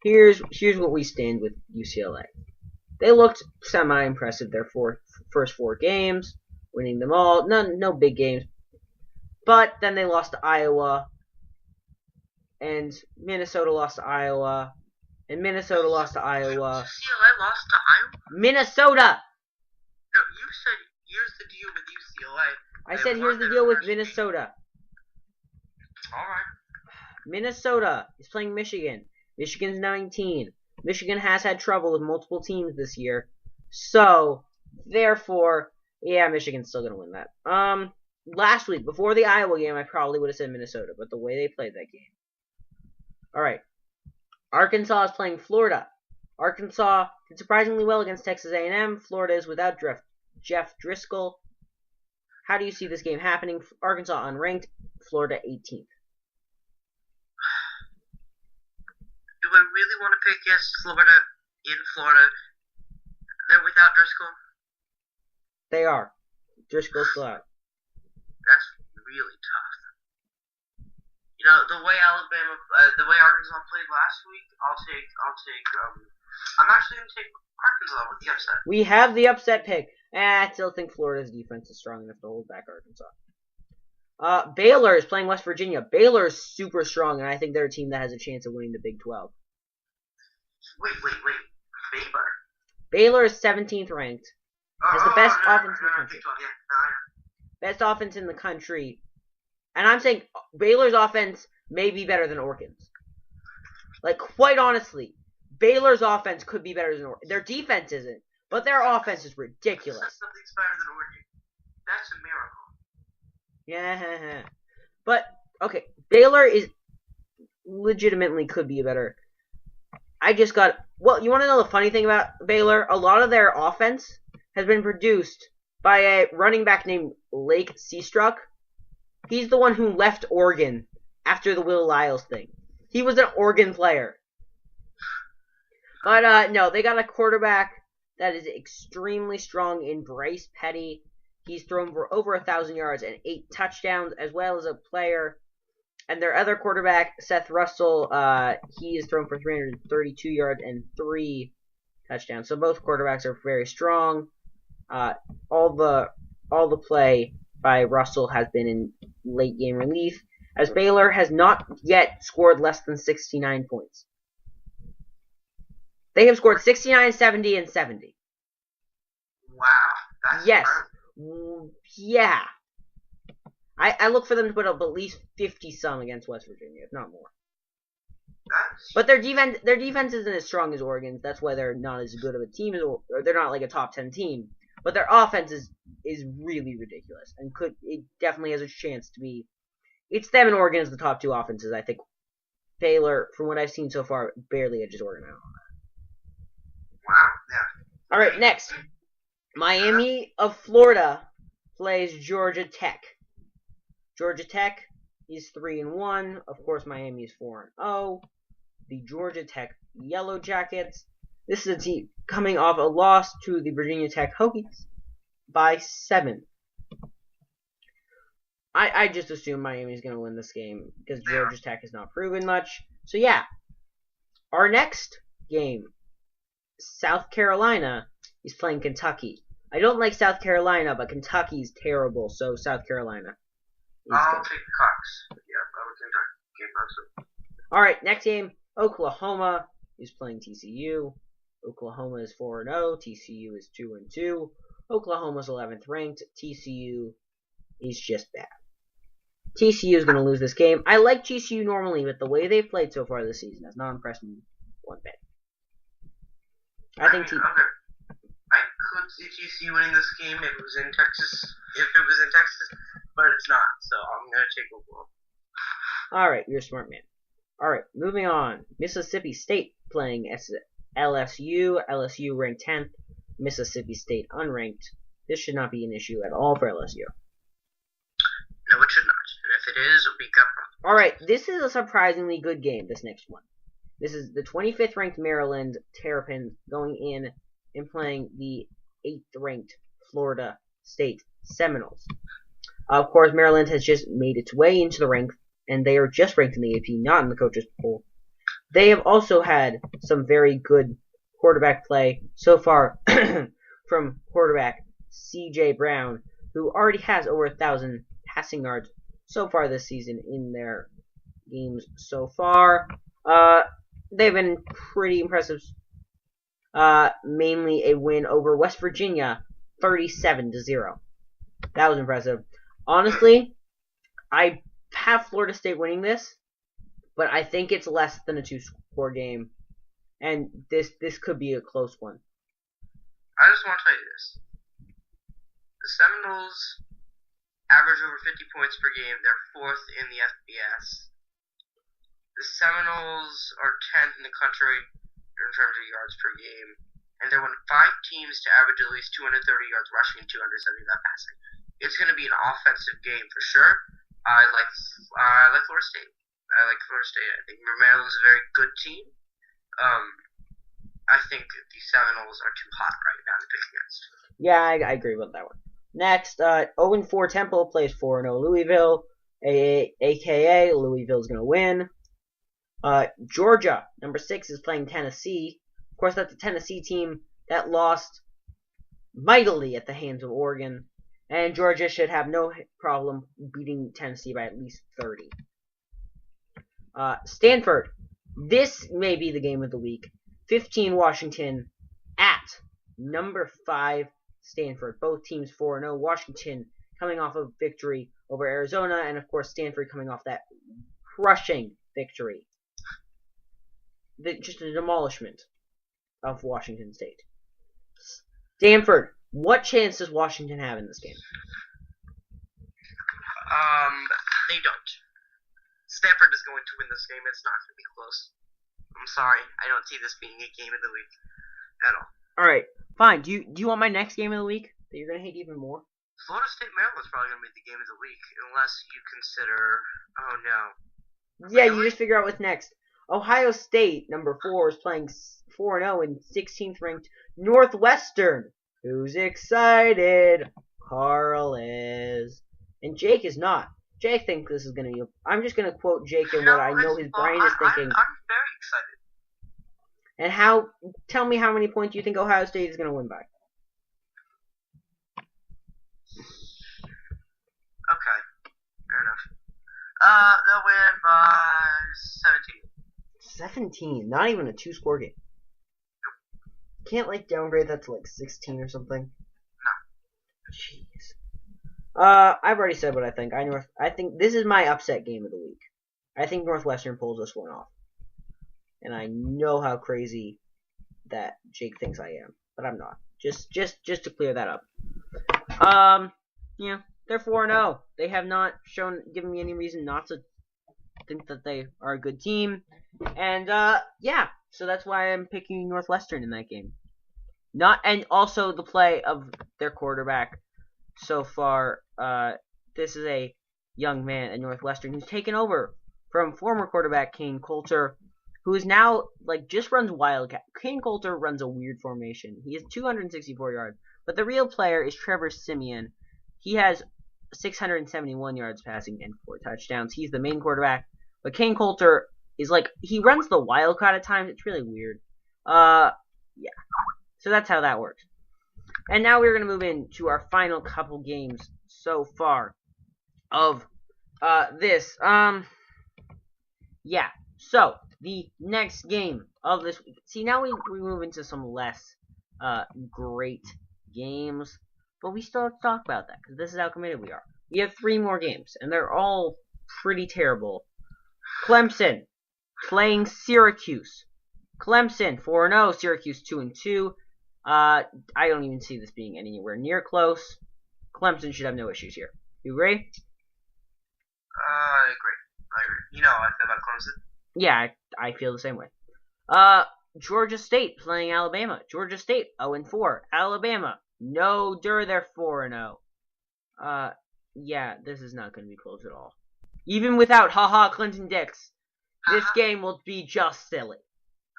[SPEAKER 1] Here's what we stand with UCLA. They looked semi-impressive their first 4 games, winning them all. No big games. But then they lost to Iowa, and Minnesota lost to Iowa, and Minnesota lost to Iowa.
[SPEAKER 2] UCLA lost to Iowa?
[SPEAKER 1] Minnesota!
[SPEAKER 2] No, you said, here's the deal with UCLA.
[SPEAKER 1] I said here's the deal with Minnesota.
[SPEAKER 2] Alright.
[SPEAKER 1] Minnesota is playing Michigan. Michigan's 19. Michigan has had trouble with multiple teams this year. So, therefore, yeah, Michigan's still going to win that. Last week, before the Iowa game, I probably would have said Minnesota, but the way they played that game. Alright. Arkansas is playing Florida. Arkansas did surprisingly well against Texas A&M. Florida is without Jeff Driscoll. How do you see this game happening? Arkansas unranked, Florida 18th.
[SPEAKER 2] Do I really want to pick against Florida in Florida? They're without Driscoll?
[SPEAKER 1] They are. Driscoll's still out.
[SPEAKER 2] That's really tough. You know, the way Arkansas played last week, I'm actually going to take Arkansas with the upset.
[SPEAKER 1] We have the upset pick. I still think Florida's defense is strong enough to hold back Arkansas. Baylor is playing West Virginia. Baylor is super strong, and I think they're a team that has a chance of winning the Big 12.
[SPEAKER 2] Wait. Baylor?
[SPEAKER 1] Baylor is 17th ranked. Has the best offense in the country. Best offense in the country. And I'm saying Baylor's offense may be better than Oregon's. Like, quite honestly, Baylor's offense could be better than Oregon. Their defense isn't, but their offense is ridiculous.
[SPEAKER 2] Something's better than Oregon. That's a miracle.
[SPEAKER 1] Yeah. But, okay, Baylor is legitimately could be a better. Well, you want to know the funny thing about Baylor? A lot of their offense has been produced by a running back named Lake Seastruck. He's the one who left Oregon after the Will Lyles thing. He was an Oregon player. But, no, they got a quarterback that is extremely strong in Bryce Petty. He's thrown for over 1,000 yards and 8 touchdowns, as well as a player. And their other quarterback, Seth Russell, he is thrown for 332 yards and 3 touchdowns. So both quarterbacks are very strong. All the play by Russell has been in late game relief, as Baylor has not yet scored less than 69 points. They have scored 69, 70, and 70.
[SPEAKER 2] Wow. That's
[SPEAKER 1] yes.
[SPEAKER 2] Perfect.
[SPEAKER 1] Yeah. I look for them to put up at least 50-some against West Virginia, if not more. But their defense isn't as strong as Oregon's. That's why they're not as good of a team as, or they're not like a top 10 team. But their offense is really ridiculous, and it definitely has a chance to be. It's them and Oregon as the top 2 offenses. I think Baylor, from what I've seen so far, barely edges Oregon out on that.
[SPEAKER 2] Wow. Yeah.
[SPEAKER 1] All right, next, Miami of Florida plays Georgia Tech. Georgia Tech is 3-1. Of course, Miami is 4-0. The Georgia Tech Yellow Jackets. This is a team coming off a loss to the Virginia Tech Hokies by 7. I just assume Miami's going to win this game because Georgia Tech has not proven much. So yeah, our next game, South Carolina is playing Kentucky. I don't like South Carolina, but Kentucky's terrible, so South Carolina.
[SPEAKER 2] I'll take the Cox. Yeah, I would take Cox.
[SPEAKER 1] Alright, next game, Oklahoma is playing TCU. Oklahoma is 4-0. TCU is 2-2. Oklahoma's 11th ranked. TCU is just bad. TCU is going to lose this game. I like TCU normally, but the way they've played so far this season has not impressed me one bit. I think
[SPEAKER 2] okay. I could see TCU winning this game if it was in Texas. But it's not. So I'm going to take Oklahoma.
[SPEAKER 1] Alright, you're a smart man. Alright, moving on. Mississippi State playing LSU. LSU ranked 10th. Mississippi State unranked. This should not be an issue at all for LSU.
[SPEAKER 2] No, it should not. And if it is, we got problems.
[SPEAKER 1] Alright, this is a surprisingly good game, this next one. This is the 25th ranked Maryland Terrapins going in and playing the 8th ranked Florida State Seminoles. Of course, Maryland has just made its way into the rank, and they are just ranked in the AP, not in the coaches poll. They have also had some very good quarterback play so far from quarterback C.J. Brown, who already has over 1,000 passing yards so far this season in their games so far. They've been pretty impressive. Mainly a win over West Virginia, 37-0. That was impressive. Honestly, I have Florida State winning this, but I think it's less than a 2-score game, and this could be a close one.
[SPEAKER 2] I just want to tell you this. The Seminoles average over 50 points per game. They're 4th in the FBS. The Seminoles are 10th in the country in terms of yards per game. And they're one of 5 teams to average at least 230 yards rushing and 275 passing. It's going to be an offensive game for sure. I like Florida State. I think Maryland's a very good team. I think the Seminoles are too hot right now to pick against.
[SPEAKER 1] Yeah, I agree with that one. Next, 0-4 Temple plays 4-0 Louisville, aka Louisville's going to win. Georgia, number 6, is playing Tennessee. Of course, that's a Tennessee team that lost mightily at the hands of Oregon, and Georgia should have no problem beating Tennessee by at least 30. Stanford, this may be the game of the week. 15 Washington at number 5 Stanford. Both teams 4-0. Washington coming off a victory over Arizona, and of course Stanford coming off that crushing victory. Just a demolishment of Washington State. Stanford, what chance does Washington have in this game?
[SPEAKER 2] They don't. Stanford is going to win this game. It's not going to be close. I'm sorry. I don't see this being a game of the week at all.
[SPEAKER 1] Alright, fine. Do you want my next game of the week that you're going to hate even more?
[SPEAKER 2] Florida State Maryland's probably going to be the game of the week, unless you consider... Oh, no.
[SPEAKER 1] Yeah, you just figure out what's next. Ohio State, number 4, is playing 4-0 in 16th ranked Northwestern. Who's excited? Carl is. And Jake is not. Jake thinks this is going to be... I'm just going to quote Jake and what I know his brain is thinking.
[SPEAKER 2] I'm very excited.
[SPEAKER 1] And tell me how many points you think Ohio State is going to win by.
[SPEAKER 2] Okay, fair enough. They'll win by 17.
[SPEAKER 1] 17, not even a 2-score game. Can't downgrade that to 16 or something.
[SPEAKER 2] No.
[SPEAKER 1] Jeez. I've already said what I think. I think this is my upset game of the week. I think Northwestern pulls this one off, and I know how crazy that Jake thinks I am, but I'm not. Just to clear that up. Yeah, they're 4-0. They have not given me any reason not to think that they are a good team, and yeah, so that's why I'm picking Northwestern in that game. And also the play of their quarterback so far. This is a young man at Northwestern who's taken over from former quarterback Kane Coulter, who is now just runs Wildcat. Kane Coulter runs a weird formation. He has 264 yards, but the real player is Trevor Siemian. He has 671 yards passing and 4 touchdowns. He's the main quarterback, but Kane Coulter is he runs the Wildcat at times. It's really weird. Yeah. So that's how that works. And now we're going to move into our final couple games so far of this. Yeah. So the next game of this week. See, now we move into some less great games, but we still have to talk about that because this is how committed we are. We have 3 more games, and they're all pretty terrible. Clemson playing Syracuse. Clemson 4-0, Syracuse 2-2. I don't even see this being anywhere near close. Clemson should have no issues here. You agree?
[SPEAKER 2] I agree. You know how I feel about Clemson.
[SPEAKER 1] Yeah, I feel the same way. Georgia State playing Alabama. Georgia State 0-4. Alabama, no dur, they're 4-0. Yeah, this is not going to be close at all. Even without Clinton Dix, this game will be just silly.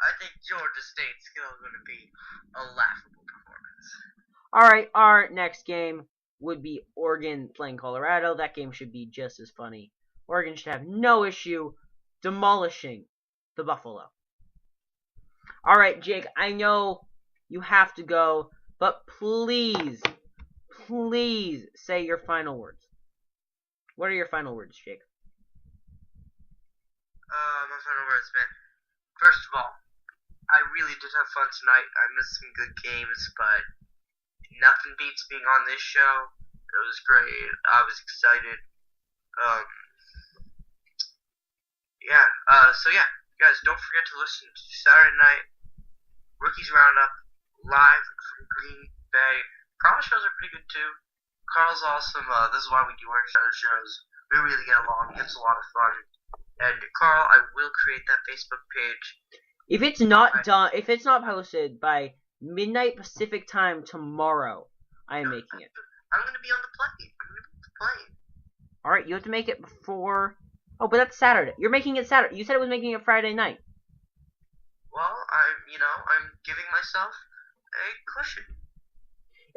[SPEAKER 2] I think Georgia State's going to be a laughable performance.
[SPEAKER 1] Alright, our next game would be Oregon playing Colorado. That game should be just as funny. Oregon should have no issue demolishing the Buffalo. Alright, Jake, I know you have to go, but please say your final words. What are your final words, Jake?
[SPEAKER 2] My final words, man. First of all, I really did have fun tonight. I missed some good games, but nothing beats being on this show It was great. I was excited. Um, yeah. So yeah, guys, don't forget to listen to Saturday night Rookies Roundup live from Green Bay. Carl's shows are pretty good too. Carl's awesome. This is why we do our shows. We really get along. It's a lot of fun. And Carl, I will create that Facebook page.
[SPEAKER 1] If it's not done, if it's not posted by midnight Pacific time tomorrow, I am making it.
[SPEAKER 2] I'm gonna be on the plane.
[SPEAKER 1] All right, you have to make it before. Oh, but that's Saturday. You're making it Saturday. You said it was making it Friday night.
[SPEAKER 2] Well, I'm giving myself a cushion.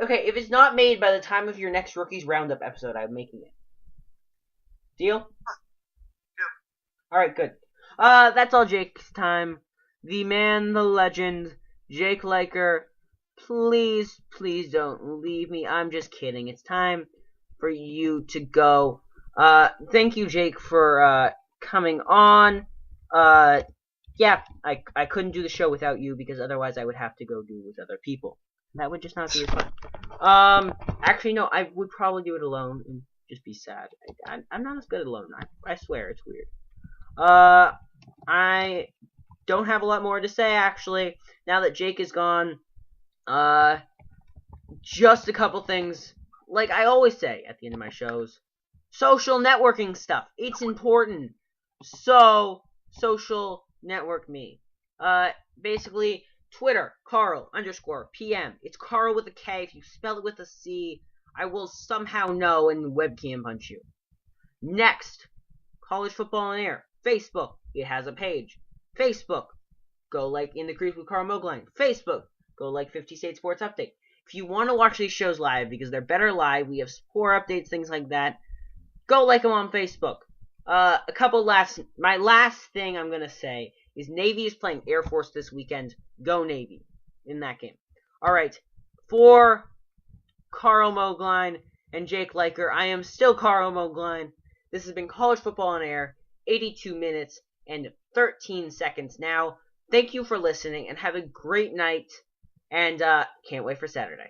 [SPEAKER 1] Okay, if it's not made by the time of your next Rookies Roundup episode, I'm making it. Deal?
[SPEAKER 2] Yeah.
[SPEAKER 1] Alright, good. That's all Jake's time. The man, the legend, Jake Liker. Please, please don't leave me. I'm just kidding. It's time for you to go. Thank you, Jake, for, coming on. Yeah, I couldn't do the show without you because otherwise I would have to go do it with other people. That would just not be as fun. Actually, no, I would probably do it alone and just be sad. I'm not as good alone. I swear, it's weird. I don't have a lot more to say, actually, now that Jake is gone. Just a couple things. Like I always say at the end of my shows, social networking stuff. It's important. So, social network me. Basically, Twitter, Carl_PM. It's Carl with a K. If you spell it with a C, I will somehow know and webcam punch you. Next, College Football on Air. Facebook, it has a page. Facebook, go like In the Creek with Carl Mogline. Facebook, go like 50 State Sports Update. If you want to watch these shows live, because they're better live, we have score updates, things like that, go like them on Facebook. My last thing I'm going to say is Navy is playing Air Force this weekend. Go Navy in that game. Alright, for Carl Mogline and Jake Liker, I am still Carl Mogline. This has been College Football on Air, 82 minutes and 13 seconds now. Thank you for listening and have a great night, and can't wait for Saturday.